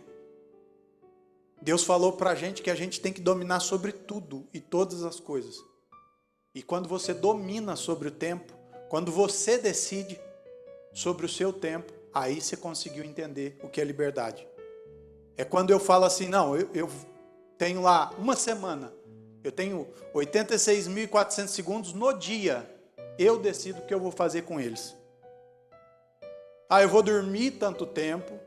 Deus falou para a gente que a gente tem que dominar sobre tudo e todas as coisas. E quando você domina sobre o tempo, quando você decide sobre o seu tempo, aí você conseguiu entender o que é liberdade. É quando eu falo assim, não, eu tenho lá uma semana, eu tenho 86.400 segundos no dia, eu decido o que eu vou fazer com eles. Eu vou dormir tanto tempo,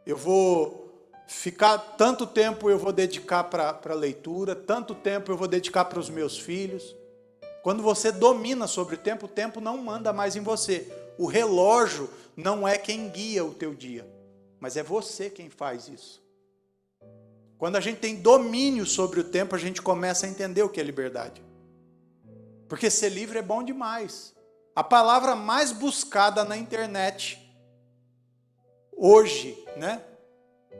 eu vou ficar tanto tempo, eu vou dedicar para a leitura, tanto tempo eu vou dedicar para os meus filhos. Quando você domina sobre o tempo não manda mais em você. O relógio não é quem guia o teu dia, mas é você quem faz isso. Quando a gente tem domínio sobre o tempo, a gente começa a entender o que é liberdade. Porque ser livre é bom demais. A palavra mais buscada na internet hoje, né?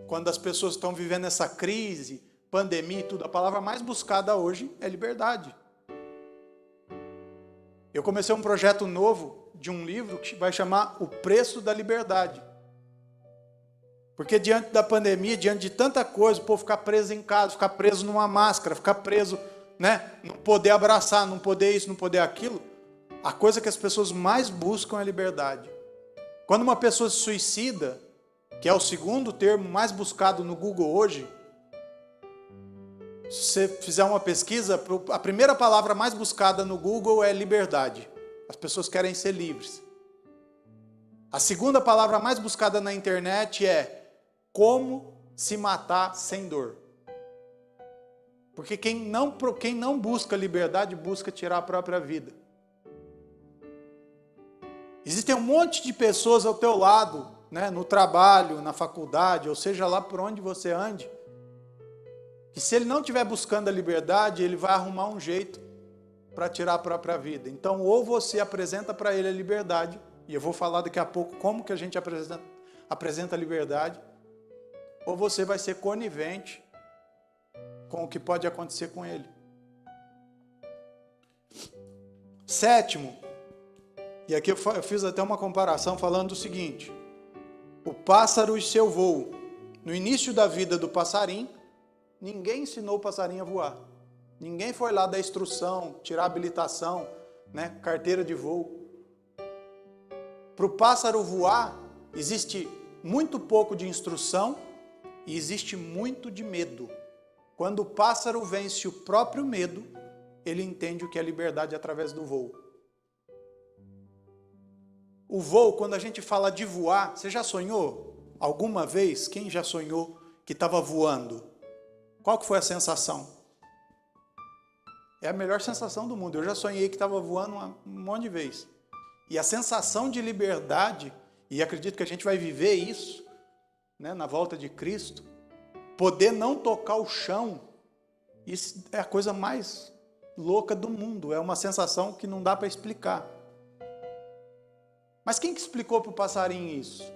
Quando as pessoas estão vivendo essa crise, pandemia e tudo, a palavra mais buscada hoje é liberdade. Eu comecei um projeto novo de um livro que vai chamar O Preço da Liberdade. Porque diante da pandemia, diante de tanta coisa, o povo ficar preso em casa, ficar preso numa máscara, ficar preso, né? Não poder abraçar, não poder isso, não poder aquilo. A coisa que as pessoas mais buscam é liberdade. Quando uma pessoa se suicida, que é o segundo termo mais buscado no Google hoje, se você fizer uma pesquisa, a primeira palavra mais buscada no Google é liberdade. As pessoas querem ser livres. A segunda palavra mais buscada na internet é como se matar sem dor. Porque quem não busca liberdade, busca tirar a própria vida. Existem um monte de pessoas ao teu lado, né, no trabalho, na faculdade, ou seja lá por onde você ande, que se ele não estiver buscando a liberdade, ele vai arrumar um jeito para tirar a própria vida. Então, ou você apresenta para ele a liberdade, e eu vou falar daqui a pouco como que a gente apresenta a liberdade, ou você vai ser conivente com o que pode acontecer com ele. Sétimo, e aqui eu fiz até uma comparação falando do seguinte: o pássaro e seu voo. No início da vida do passarinho, ninguém ensinou o passarinho a voar. Ninguém foi lá dar instrução, tirar habilitação, né, carteira de voo. Para o pássaro voar, existe muito pouco de instrução e existe muito de medo. Quando o pássaro vence o próprio medo, ele entende o que é liberdade através do voo. O voo, quando a gente fala de voar, você já sonhou alguma vez? Quem já sonhou que estava voando? Qual que foi a sensação? É a melhor sensação do mundo. Eu já sonhei que estava voando um monte de vezes. E a sensação de liberdade, e acredito que a gente vai viver isso, né, na volta de Cristo, poder não tocar o chão, isso é a coisa mais louca do mundo. É uma sensação que não dá para explicar. Mas quem que explicou para o passarinho isso?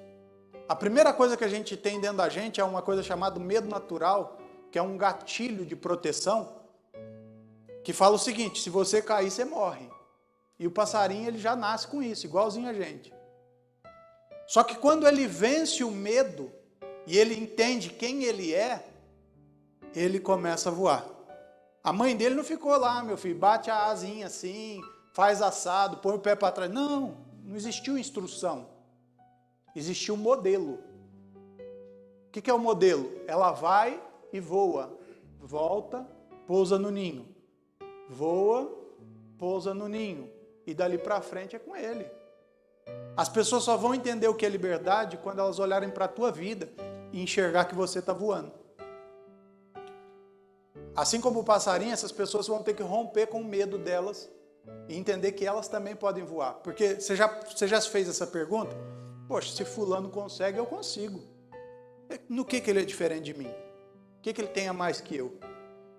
A primeira coisa que a gente tem dentro da gente é uma coisa chamada medo natural, que é um gatilho de proteção, que fala o seguinte: se você cair, você morre. E o passarinho, ele já nasce com isso, igualzinho a gente. Só que quando ele vence o medo, e ele entende quem ele é, ele começa a voar. A mãe dele não ficou lá, meu filho, bate a asinha assim, faz assado, põe o pé para trás. Não existiu instrução. Existiu um modelo. O que é o modelo? Ela vai e voa, volta, pousa no ninho. Voa, pousa no ninho. E dali para frente é com ele. As pessoas só vão entender o que é liberdade quando elas olharem para a tua vida e enxergar que você está voando. Assim como o passarinho, essas pessoas vão ter que romper com o medo delas e entender que elas também podem voar. Porque você já se fez essa pergunta? Poxa, se fulano consegue, eu consigo. No que ele é diferente de mim? O que ele tem a mais que eu?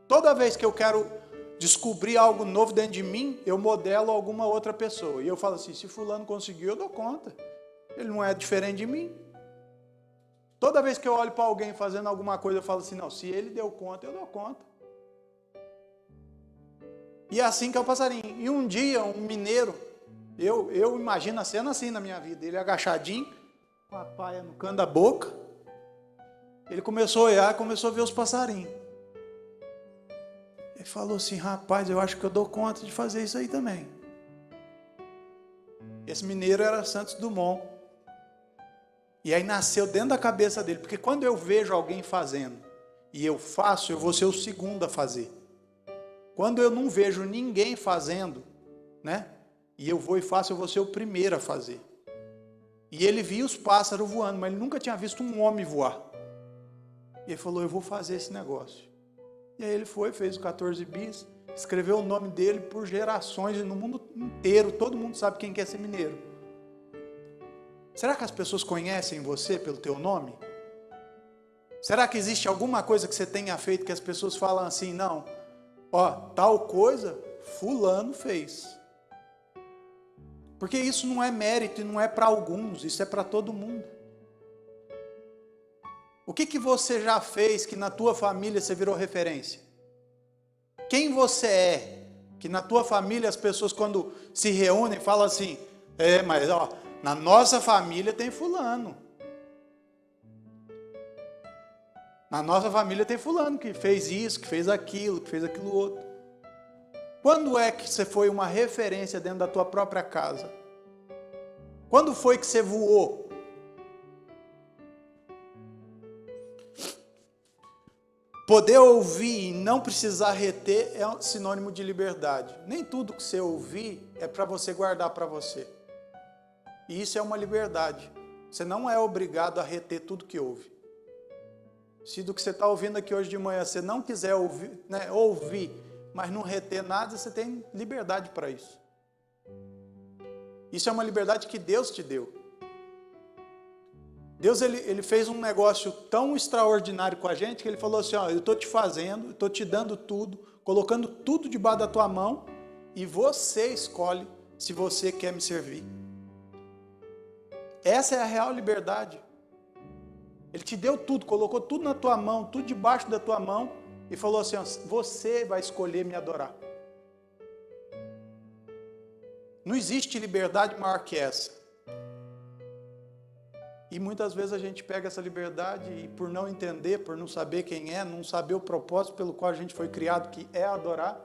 Toda vez que eu quero descobrir algo novo dentro de mim, eu modelo alguma outra pessoa. E eu falo assim: se fulano conseguiu, eu dou conta. Ele não é diferente de mim. Toda vez que eu olho para alguém fazendo alguma coisa, eu falo assim, não, se ele deu conta, eu dou conta. E é assim que é o passarinho. E um dia, um mineiro, eu imagino a cena assim na minha vida, ele agachadinho, com a paia no canto da boca, ele começou a olhar, começou a ver os passarinhos. Ele falou assim, rapaz, eu acho que eu dou conta de fazer isso aí também. Esse mineiro era Santos Dumont. E aí nasceu dentro da cabeça dele, porque quando eu vejo alguém fazendo e eu faço, eu vou ser o segundo a fazer. Quando eu não vejo ninguém fazendo, né? E eu vou e faço, eu vou ser o primeiro a fazer. E ele via os pássaros voando, mas ele nunca tinha visto um homem voar. E ele falou, eu vou fazer esse negócio. E aí ele foi, fez o 14 bis, escreveu o nome dele por gerações, e no mundo inteiro, todo mundo sabe quem quer ser mineiro. Será que as pessoas conhecem você pelo teu nome? Será que existe alguma coisa que você tenha feito que as pessoas falam assim, não, ó, tal coisa fulano fez. Porque isso não é mérito e não é para alguns, isso é para todo mundo. O que você já fez que na tua família você virou referência? Quem você é? Que na tua família as pessoas quando se reúnem falam assim, mas ó, na nossa família tem fulano. Na nossa família tem fulano que fez isso, que fez aquilo outro. Quando é que você foi uma referência dentro da tua própria casa? Quando foi que você voou? Poder ouvir e não precisar reter é sinônimo de liberdade. Nem tudo que você ouvir é para você guardar para você. E isso é uma liberdade. Você não é obrigado a reter tudo que ouve. Se do que você está ouvindo aqui hoje de manhã, você não quiser ouvir, né, ouvir, mas não reter nada, você tem liberdade para isso. Isso é uma liberdade que Deus te deu. Deus ele fez um negócio tão extraordinário com a gente que ele falou assim, ó, eu estou te fazendo, eu estou te dando tudo, colocando tudo debaixo da tua mão e você escolhe se você quer me servir. Essa é a real liberdade. Ele te deu tudo, colocou tudo na tua mão, tudo debaixo da tua mão e falou assim, ó, você vai escolher me adorar. Não existe liberdade maior que essa. E muitas vezes a gente pega essa liberdade e por não entender, por não saber quem é, não saber o propósito pelo qual a gente foi criado, que é adorar,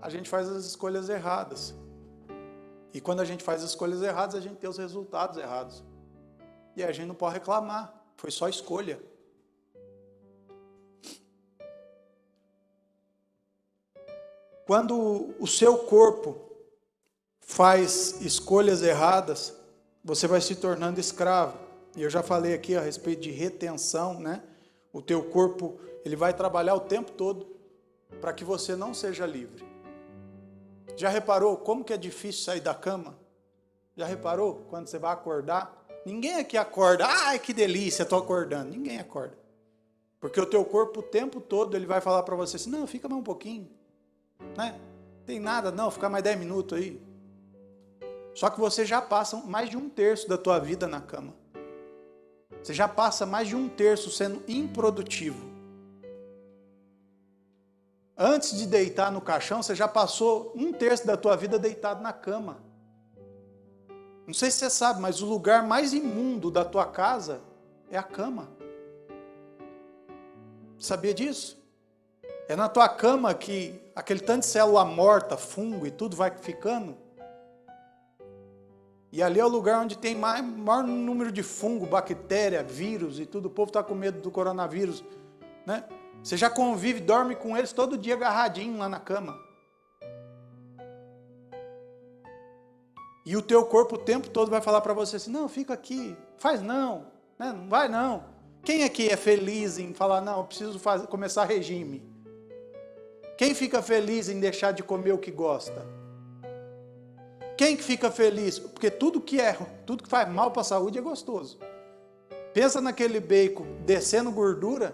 a gente faz as escolhas erradas. E quando a gente faz as escolhas erradas, a gente tem os resultados errados. E a gente não pode reclamar, foi só escolha. Quando o seu corpo faz escolhas erradas, você vai se tornando escravo. E eu já falei aqui a respeito de retenção, né? O teu corpo, ele vai trabalhar o tempo todo para que você não seja livre. Já reparou como que é difícil sair da cama? Já reparou quando você vai acordar? Ninguém aqui acorda, ai que delícia, estou acordando. Ninguém acorda. Porque o teu corpo o tempo todo, ele vai falar para você assim, não, fica mais um pouquinho. Né? Tem nada, não, fica mais 10 minutos aí. Só que você já passa mais de 1/3 da tua vida na cama. Você já passa mais de 1/3 sendo improdutivo. Antes de deitar no caixão, você já passou 1/3 da tua vida deitado na cama. Não sei se você sabe, mas o lugar mais imundo da tua casa é a cama. Sabia disso? É na tua cama que aquele tanto de célula morta, fungo e tudo vai ficando. E ali é o lugar onde tem maior número de fungo, bactéria, vírus e tudo. O povo está com medo do coronavírus, né? Você já convive, dorme com eles todo dia agarradinho lá na cama. E o teu corpo o tempo todo vai falar para você assim, não, fica aqui, faz não, né? Não vai não. Quem aqui é feliz em falar, não, eu preciso começar regime? Quem fica feliz em deixar de comer o que gosta? Quem que fica feliz? Porque tudo que faz mal para a saúde é gostoso. Pensa naquele bacon descendo gordura.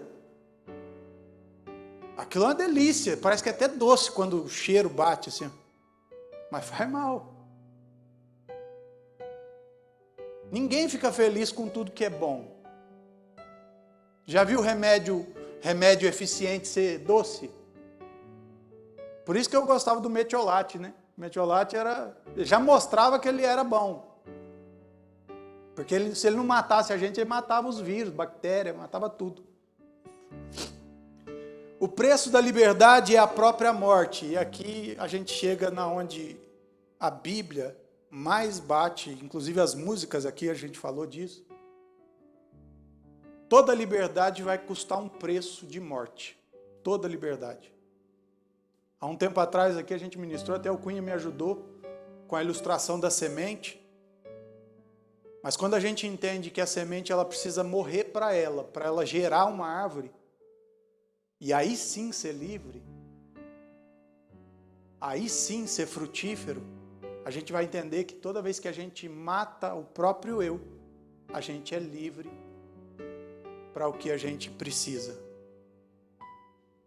Aquilo é uma delícia. Parece que é até doce quando o cheiro bate assim. Mas faz mal. Ninguém fica feliz com tudo que é bom. Já viu remédio eficiente ser doce? Por isso que eu gostava do metiolate, né? O metiolate já mostrava que ele era bom. Porque se ele não matasse a gente, ele matava os vírus, bactérias, matava tudo. O preço da liberdade é a própria morte. E aqui a gente chega na onde a Bíblia mais bate, inclusive as músicas aqui a gente falou disso. Toda liberdade vai custar um preço de morte. Toda liberdade. Há um tempo atrás aqui a gente ministrou, até o Cunha me ajudou com a ilustração da semente. Mas quando a gente entende que a semente ela precisa morrer para ela gerar uma árvore, e aí sim ser livre, aí sim ser frutífero, a gente vai entender que toda vez que a gente mata o próprio eu, a gente é livre para o que a gente precisa.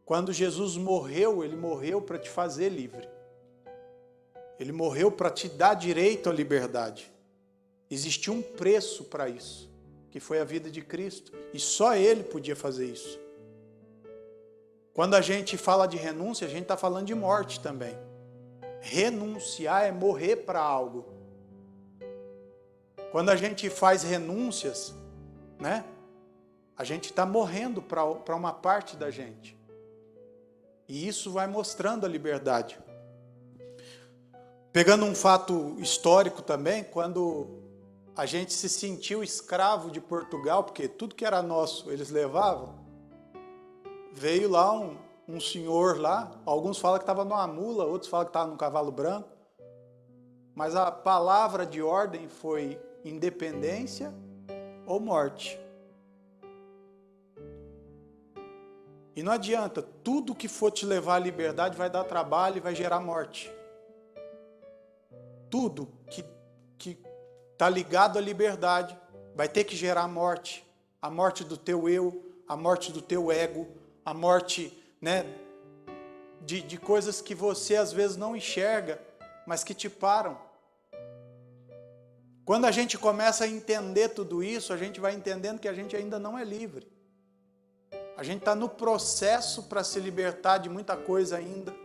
Quando Jesus morreu, ele morreu para te fazer livre. Ele morreu para te dar direito à liberdade. Existiu um preço para isso, que foi a vida de Cristo, e só Ele podia fazer isso. Quando a gente fala de renúncia, a gente está falando de morte também. Renunciar é morrer para algo. Quando a gente faz renúncias, né, a gente está morrendo para uma parte da gente. E isso vai mostrando a liberdade. Pegando um fato histórico também, quando a gente se sentiu escravo de Portugal, porque tudo que era nosso eles levavam, veio lá um senhor lá, alguns falam que estava numa mula, outros falam que estava num cavalo branco, mas a palavra de ordem foi independência ou morte. E não adianta, tudo que for te levar à liberdade vai dar trabalho e vai gerar morte. Tudo que está ligado à liberdade vai ter que gerar morte. A morte do teu eu, a morte do teu ego, a morte, né, de coisas que você às vezes não enxerga, mas que te param. Quando a gente começa a entender tudo isso, a gente vai entendendo que a gente ainda não é livre. A gente está no processo para se libertar de muita coisa ainda.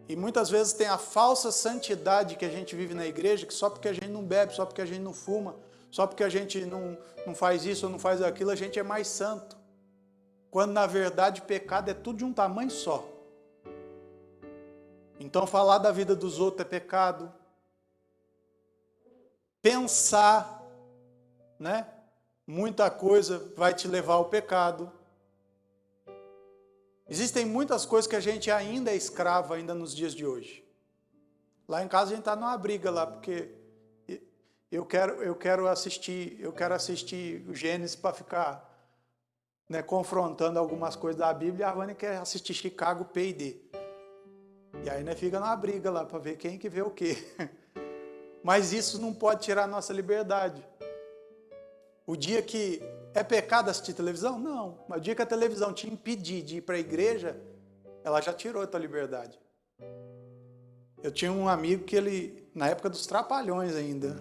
E muitas vezes tem a falsa santidade que a gente vive na igreja, que só porque a gente não bebe, só porque a gente não fuma, só porque a gente não faz isso ou não faz aquilo, a gente é mais santo. Quando na verdade pecado é tudo de um tamanho só. Então falar da vida dos outros é pecado. Pensar, né? Muita coisa vai te levar ao pecado. Existem muitas coisas que a gente ainda é escravo ainda nos dias de hoje. Lá em casa a gente está numa briga lá, porque eu quero assistir o Gênesis para ficar, né, confrontando algumas coisas da Bíblia, e a Vânia quer assistir Chicago P&D. E aí né, fica numa briga lá para ver quem que vê o quê. Mas isso não pode tirar a nossa liberdade. O dia que é pecado assistir televisão? Não. Mas o dia que a televisão te impedir de ir para a igreja, ela já tirou a tua liberdade. Eu tinha um amigo que ele, na época dos Trapalhões ainda,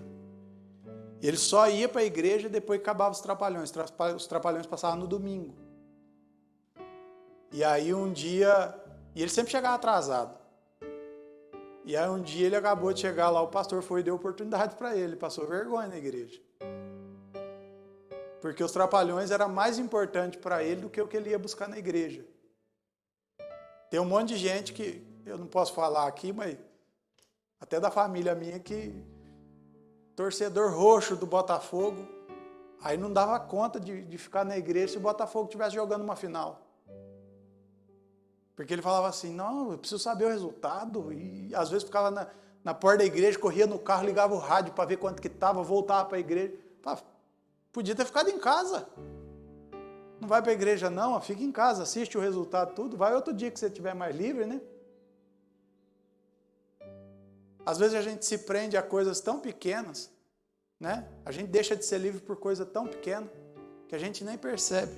ele só ia para a igreja depois que acabava os Trapalhões. Os Trapalhões passavam no domingo. E aí um dia, e ele sempre chegava atrasado. E aí um dia ele acabou de chegar lá, o pastor foi e deu oportunidade para ele, passou vergonha na igreja. Porque os Trapalhões era mais importante para ele do que o que ele ia buscar na igreja. Tem um monte de gente que, eu não posso falar aqui, mas até da família minha, que torcedor roxo do Botafogo, aí não dava conta de ficar na igreja se o Botafogo estivesse jogando uma final. Porque ele falava assim, não, eu preciso saber o resultado, e às vezes ficava na porta da igreja, corria no carro, ligava o rádio para ver quanto que estava, voltava para a igreja. Podia ter ficado em casa. Não vai para a igreja não, fica em casa, assiste o resultado, tudo. Vai outro dia que você estiver mais livre, né? Às vezes a gente se prende a coisas tão pequenas, né? A gente deixa de ser livre por coisa tão pequena que a gente nem percebe.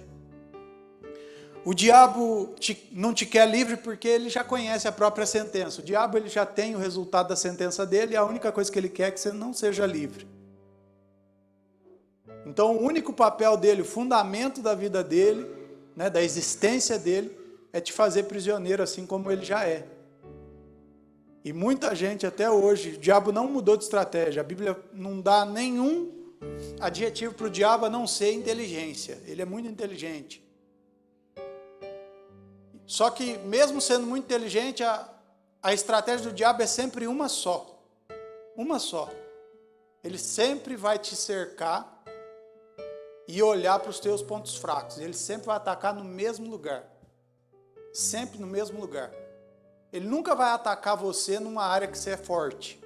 O diabo não te quer livre porque ele já conhece a própria sentença. O diabo ele já tem o resultado da sentença dele e a única coisa que ele quer é que você não seja livre. Então, o único papel dele, o fundamento da vida dele, né, da existência dele, é te fazer prisioneiro, assim como ele já é. E muita gente até hoje, o diabo não mudou de estratégia. A Bíblia não dá nenhum adjetivo para o diabo a não ser inteligência. Ele é muito inteligente. Só que, mesmo sendo muito inteligente, a estratégia do diabo é sempre uma só. Uma só. Ele sempre vai te cercar e olhar para os teus pontos fracos. Ele sempre vai atacar no mesmo lugar. Sempre no mesmo lugar. Ele nunca vai atacar você numa área que você é forte.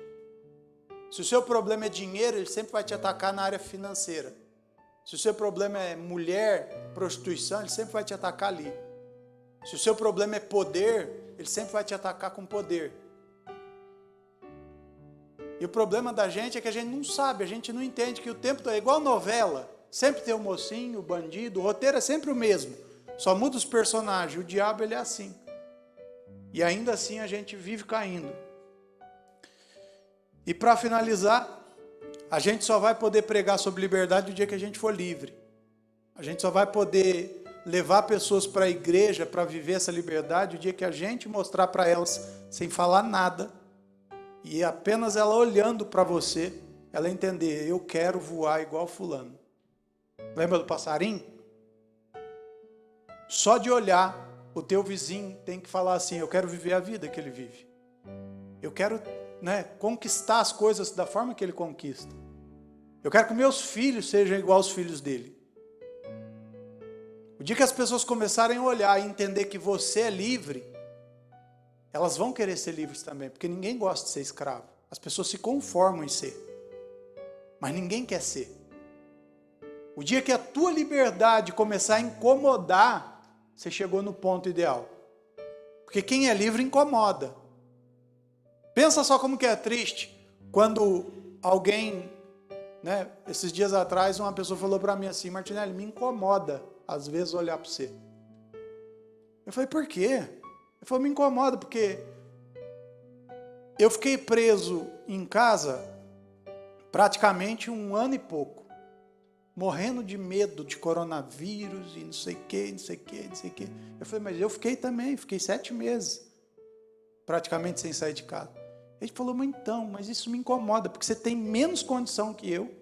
Se o seu problema é dinheiro, ele sempre vai te atacar na área financeira. Se o seu problema é mulher, prostituição, ele sempre vai te atacar ali. Se o seu problema é poder, ele sempre vai te atacar com poder. E o problema da gente é que a gente não sabe, a gente não entende que o tempo todo é igual novela. Sempre tem o mocinho, o bandido, o roteiro é sempre o mesmo. Só muda os personagens. O diabo, ele é assim. E ainda assim a gente vive caindo. E para finalizar, a gente só vai poder pregar sobre liberdade no dia que a gente for livre. A gente só vai poder levar pessoas para a igreja para viver essa liberdade o dia que a gente mostrar para elas, sem falar nada, e apenas ela olhando para você, ela entender, eu quero voar igual fulano. Lembra do passarinho? Só de olhar, o teu vizinho tem que falar assim, eu quero viver a vida que ele vive. Eu quero, conquistar as coisas da forma que ele conquista. Eu quero que meus filhos sejam igual aos filhos dele. O dia que as pessoas começarem a olhar e entender que você é livre, elas vão querer ser livres também, porque ninguém gosta de ser escravo. As pessoas se conformam em ser, mas ninguém quer ser. O dia que a tua liberdade começar a incomodar, você chegou no ponto ideal. Porque quem é livre incomoda. Pensa só como que é triste quando alguém, esses dias atrás uma pessoa falou para mim assim, Martinelli, me incomoda às vezes olhar para você. Eu falei, por quê? Ele falou, me incomoda porque eu fiquei preso em casa praticamente 1 ano e pouco, morrendo de medo de coronavírus e não sei o que. Eu falei, mas eu fiquei também, fiquei 7 meses, praticamente sem sair de casa. Ele falou, mas isso me incomoda, porque você tem menos condição que eu,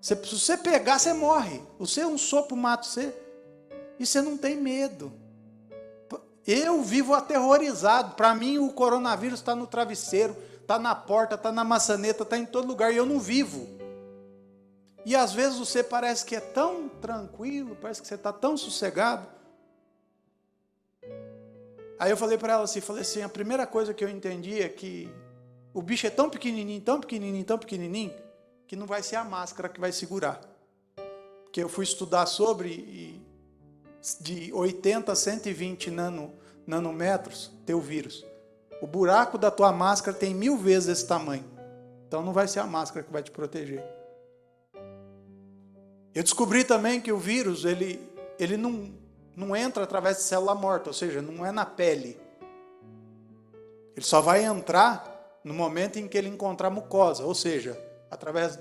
se você pegar, você morre. Você, um sopro mata você, e você não tem medo. Eu vivo aterrorizado, para mim o coronavírus está no travesseiro, está na porta, está na maçaneta, está em todo lugar, e eu não vivo. E às vezes você parece que é tão tranquilo, parece que você está tão sossegado. Aí eu falei para ela assim, a primeira coisa que eu entendi é que o bicho é tão pequenininho, que não vai ser a máscara que vai segurar. Porque eu fui estudar sobre, e de 80 a 120 nanômetros, teu vírus. O buraco da tua máscara tem 1000 vezes esse tamanho. Então não vai ser a máscara que vai te proteger. Eu descobri também que o vírus, ele não entra através de célula morta, ou seja, não é na pele. Ele só vai entrar no momento em que ele encontrar mucosa, ou seja, através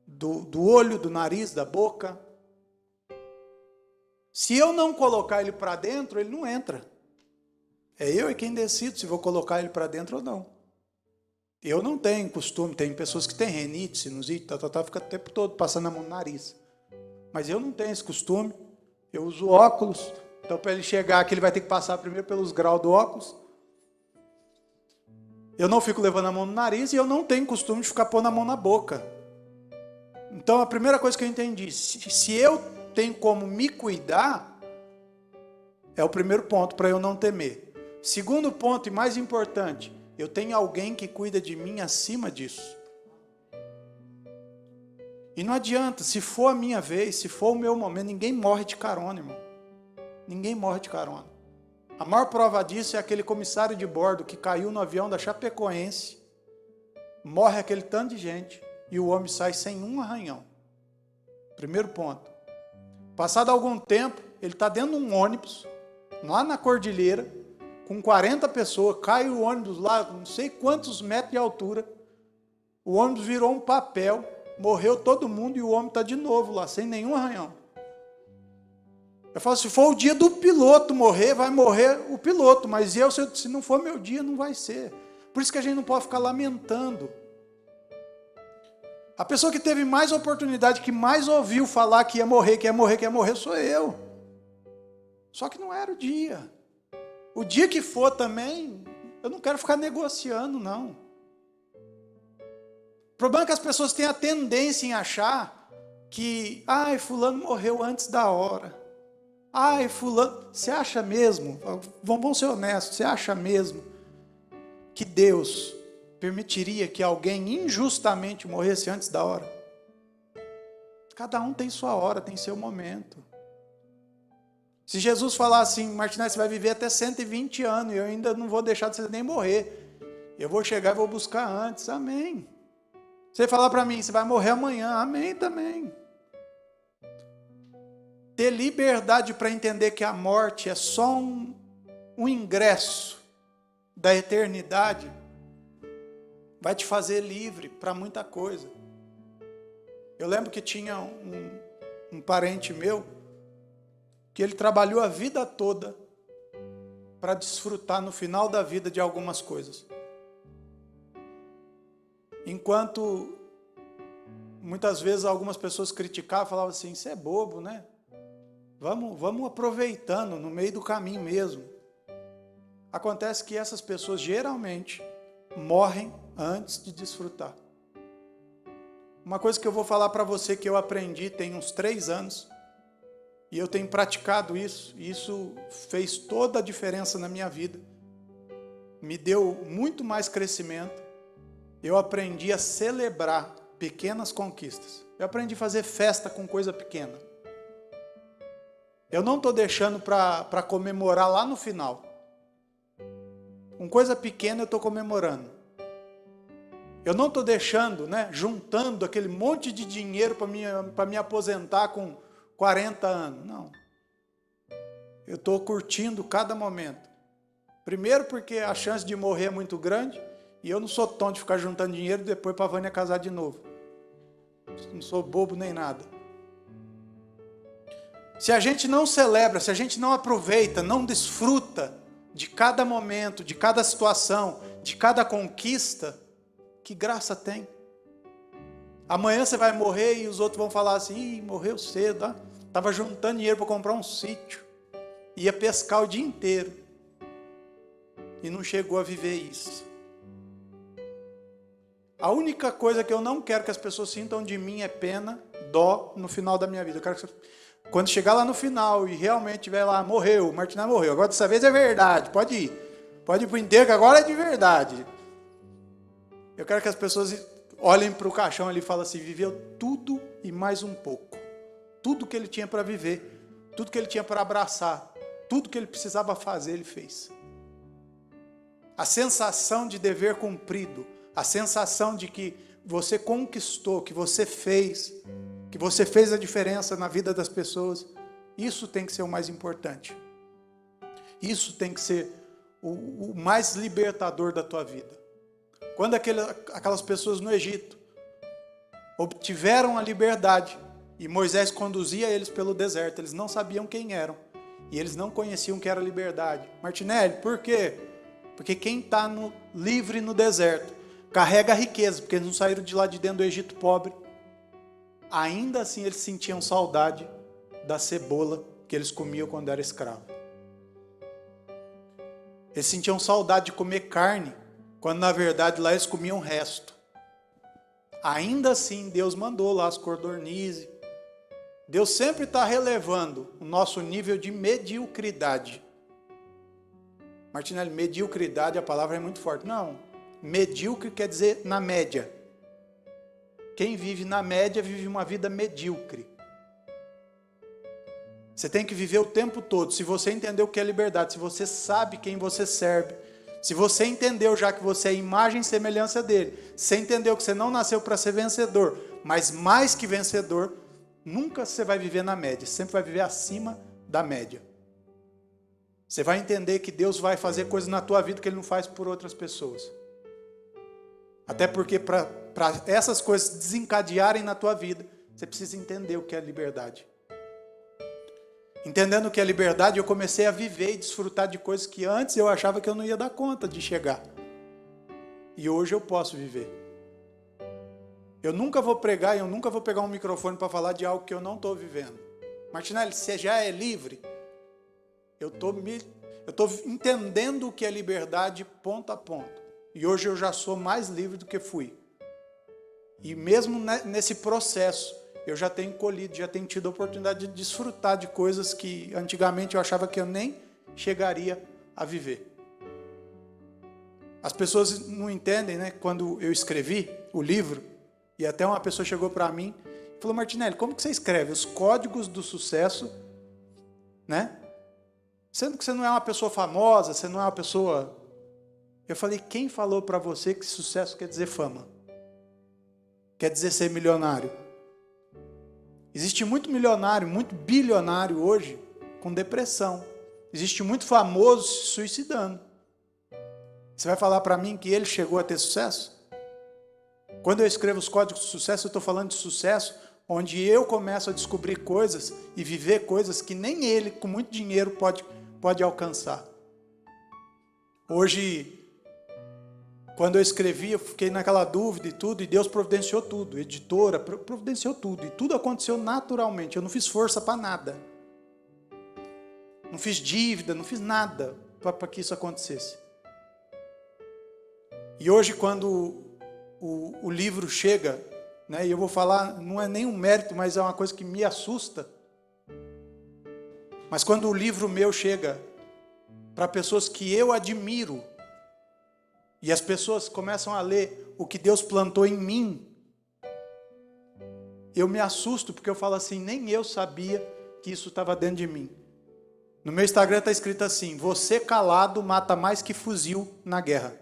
do olho, do nariz, da boca. Se eu não colocar ele para dentro, ele não entra. É eu quem decido se vou colocar ele para dentro ou não. Eu não tenho costume, tem pessoas que têm renite, sinusite, fica o tempo todo passando a mão no nariz. Mas eu não tenho esse costume, eu uso óculos, então para ele chegar aqui ele vai ter que passar primeiro pelos graus do óculos. Eu não fico levando a mão no nariz e eu não tenho costume de ficar pondo a mão na boca. Então a primeira coisa que eu entendi, se eu tenho como me cuidar, é o primeiro ponto para eu não temer. Segundo ponto e mais importante, eu tenho alguém que cuida de mim acima disso. E não adianta, se for a minha vez, se for o meu momento, ninguém morre de carona, irmão. Ninguém morre de carona. A maior prova disso é aquele comissário de bordo que caiu no avião da Chapecoense, morre aquele tanto de gente e o homem sai sem um arranhão. Primeiro ponto. Passado algum tempo, ele está dentro de um ônibus, lá na cordilheira, com 40 pessoas, cai o ônibus lá, não sei quantos metros de altura, o ônibus virou um papel, morreu todo mundo e o homem está de novo lá, sem nenhum arranhão. Eu falo, se for o dia do piloto morrer, vai morrer o piloto, mas eu, se não for meu dia, não vai ser. Por isso que a gente não pode ficar lamentando. A pessoa que teve mais oportunidade, que mais ouviu falar que ia morrer, sou eu. Só que não era o dia. O dia que for também, eu não quero ficar negociando, não. O problema é que as pessoas têm a tendência em achar que, fulano morreu antes da hora. Fulano, você acha mesmo, vamos ser honestos, você acha mesmo que Deus permitiria que alguém injustamente morresse antes da hora? Cada um tem sua hora, tem seu momento. Se Jesus falar assim, Martinez, você vai viver até 120 anos, e eu ainda não vou deixar de você nem morrer. Eu vou chegar e vou buscar antes, amém. Você falar para mim, você vai morrer amanhã, amém também. Ter liberdade para entender que a morte é só um ingresso da eternidade, vai te fazer livre para muita coisa. Eu lembro que tinha um parente meu, que ele trabalhou a vida toda para desfrutar no final da vida de algumas coisas. Enquanto muitas vezes algumas pessoas criticavam, falavam assim, isso é bobo, né? Vamos aproveitando no meio do caminho mesmo. Acontece que essas pessoas geralmente morrem antes de desfrutar. Uma coisa que eu vou falar para você que eu aprendi tem uns 3 anos, e eu tenho praticado isso, e isso fez toda a diferença na minha vida. Me deu muito mais crescimento. Eu aprendi a celebrar pequenas conquistas. Eu aprendi a fazer festa com coisa pequena. Eu não estou deixando para comemorar lá no final. Com coisa pequena eu estou comemorando. Eu não estou deixando, juntando aquele monte de dinheiro para me aposentar com 40 anos. Não. Eu estou curtindo cada momento. Primeiro porque a chance de morrer é muito grande, e eu não sou tonto de ficar juntando dinheiro depois para a Vânia casar de novo. Não sou bobo nem nada. Se a gente não celebra, se a gente não aproveita, não desfruta de cada momento, de cada situação, de cada conquista, que graça tem? Amanhã você vai morrer e os outros vão falar assim, morreu cedo, estava juntando dinheiro para comprar um sítio, ia pescar o dia inteiro e não chegou a viver isso. A única coisa que eu não quero que as pessoas sintam de mim é pena, dó no final da minha vida. Eu quero que quando chegar lá no final e realmente estiver lá, morreu, o Martinez morreu, agora dessa vez é verdade, pode ir para o enterro que agora é de verdade. Eu quero que as pessoas olhem para o caixão ali e falem assim, viveu tudo e mais um pouco. Tudo que ele tinha para viver, tudo que ele tinha para abraçar, tudo que ele precisava fazer, ele fez. A sensação de dever cumprido, a sensação de que você conquistou, que você fez a diferença na vida das pessoas, isso tem que ser o mais importante. Isso tem que ser o mais libertador da tua vida. Quando aquelas pessoas no Egito obtiveram a liberdade e Moisés conduzia eles pelo deserto, eles não sabiam quem eram e eles não conheciam o que era liberdade. Martinelli, por quê? Porque quem está livre no deserto carrega a riqueza, porque eles não saíram de lá de dentro do Egito pobre. Ainda assim eles sentiam saudade da cebola que eles comiam quando eram escravos. Eles sentiam saudade de comer carne, quando na verdade lá eles comiam resto. Ainda assim Deus mandou lá as codornizes. Deus sempre está relevando o nosso nível de mediocridade. Martinelli, mediocridade, a palavra é muito forte. Não, medíocre quer dizer na média. Quem vive na média vive uma vida medíocre. Você tem que viver o tempo todo. Se você entendeu o que é liberdade, se você sabe quem você serve, se você entendeu já que você é imagem e semelhança dele, você entendeu que você não nasceu para ser vencedor, mas mais que vencedor, nunca você vai viver na média, sempre vai viver acima da média. Você vai entender que Deus vai fazer coisas na tua vida que Ele não faz por outras pessoas. Até porque para essas coisas desencadearem na tua vida, você precisa entender o que é liberdade. Entendendo o que é liberdade, eu comecei a viver e desfrutar de coisas que antes eu achava que eu não ia dar conta de chegar. E hoje eu posso viver. Eu nunca vou pregar, eu nunca vou pegar um microfone para falar de algo que eu não estou vivendo. Martinelli, você já é livre? Eu estou entendendo o que é liberdade ponto a ponto. E hoje eu já sou mais livre do que fui. E mesmo nesse processo, eu já tenho colhido, já tenho tido a oportunidade de desfrutar de coisas que antigamente eu achava que eu nem chegaria a viver. As pessoas não entendem, né? Quando eu escrevi o livro, e até uma pessoa chegou para mim e falou: Martinelli, como que você escreve os códigos do sucesso, né? Sendo que você não é uma pessoa famosa, você não é uma pessoa... Eu falei: quem falou para você que sucesso quer dizer fama? Quer dizer ser milionário? Existe muito milionário, muito bilionário hoje com depressão. Existe muito famoso se suicidando. Você vai falar para mim que ele chegou a ter sucesso? Quando eu escrevo os códigos de sucesso, eu estou falando de sucesso onde eu começo a descobrir coisas e viver coisas que nem ele, com muito dinheiro, pode alcançar. Hoje, quando eu escrevi, eu fiquei naquela dúvida e tudo, e Deus providenciou tudo, editora, providenciou tudo, e tudo aconteceu naturalmente. Eu não fiz força para nada. Não fiz dívida, não fiz nada para que isso acontecesse. E hoje, quando o livro chega, né, e eu vou falar, não é nem um mérito, mas é uma coisa que me assusta. Mas quando o livro meu chega para pessoas que eu admiro, e as pessoas começam a ler o que Deus plantou em mim, eu me assusto, porque eu falo assim: nem eu sabia que isso estava dentro de mim. No meu Instagram está escrito assim: você calado mata mais que fuzil na guerra.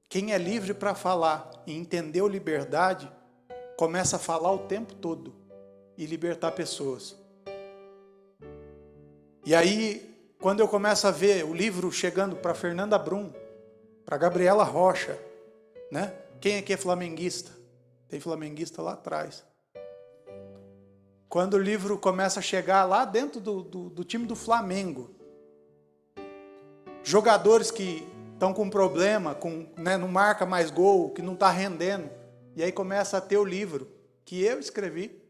Quem é livre para falar e entendeu liberdade, começa a falar o tempo todo e libertar pessoas. E aí, quando eu começo a ver o livro chegando para Fernanda Brum, para Gabriela Rocha, né? Quem aqui é flamenguista? Tem flamenguista lá atrás. Quando o livro começa a chegar lá dentro do time do Flamengo, jogadores que estão com problema, né, não marca mais gol, que não está rendendo, e aí começa a ter o livro que eu escrevi,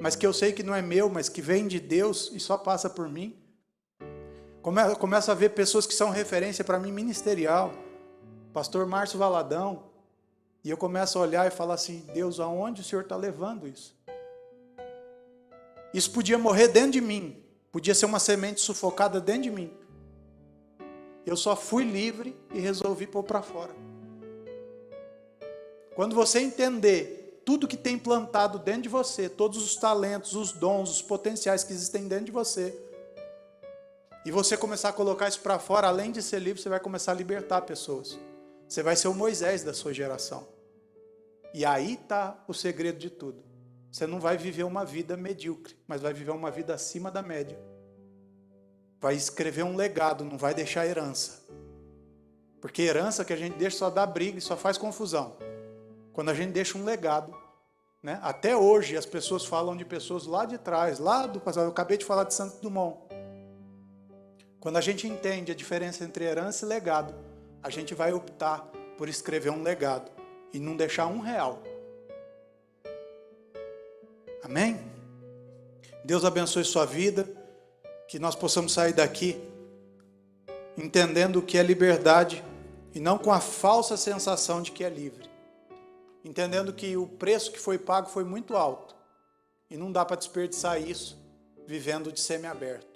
mas que eu sei que não é meu, mas que vem de Deus e só passa por mim. Começo a ver pessoas que são referência para mim ministerial, pastor Márcio Valadão, e eu começo a olhar e falar assim: Deus, aonde o Senhor está levando isso? Isso podia morrer dentro de mim, podia ser uma semente sufocada dentro de mim. Eu só fui livre e resolvi pôr para fora. Quando você entender tudo que tem plantado dentro de você, todos os talentos, os dons, os potenciais que existem dentro de você, e você começar a colocar isso para fora, além de ser livre, você vai começar a libertar pessoas. Você vai ser o Moisés da sua geração. E aí está o segredo de tudo. Você não vai viver uma vida medíocre, mas vai viver uma vida acima da média. Vai escrever um legado, não vai deixar herança. Porque herança que a gente deixa só dá briga e só faz confusão. Quando a gente deixa um legado, né? Até hoje as pessoas falam de pessoas lá de trás, lá do passado. Eu acabei de falar de Santos Dumont. Quando a gente entende a diferença entre herança e legado, a gente vai optar por escrever um legado e não deixar R$1. Amém? Deus abençoe sua vida, que nós possamos sair daqui entendendo o que é liberdade e não com a falsa sensação de que é livre. Entendendo que o preço que foi pago foi muito alto e não dá para desperdiçar isso vivendo de semiaberto.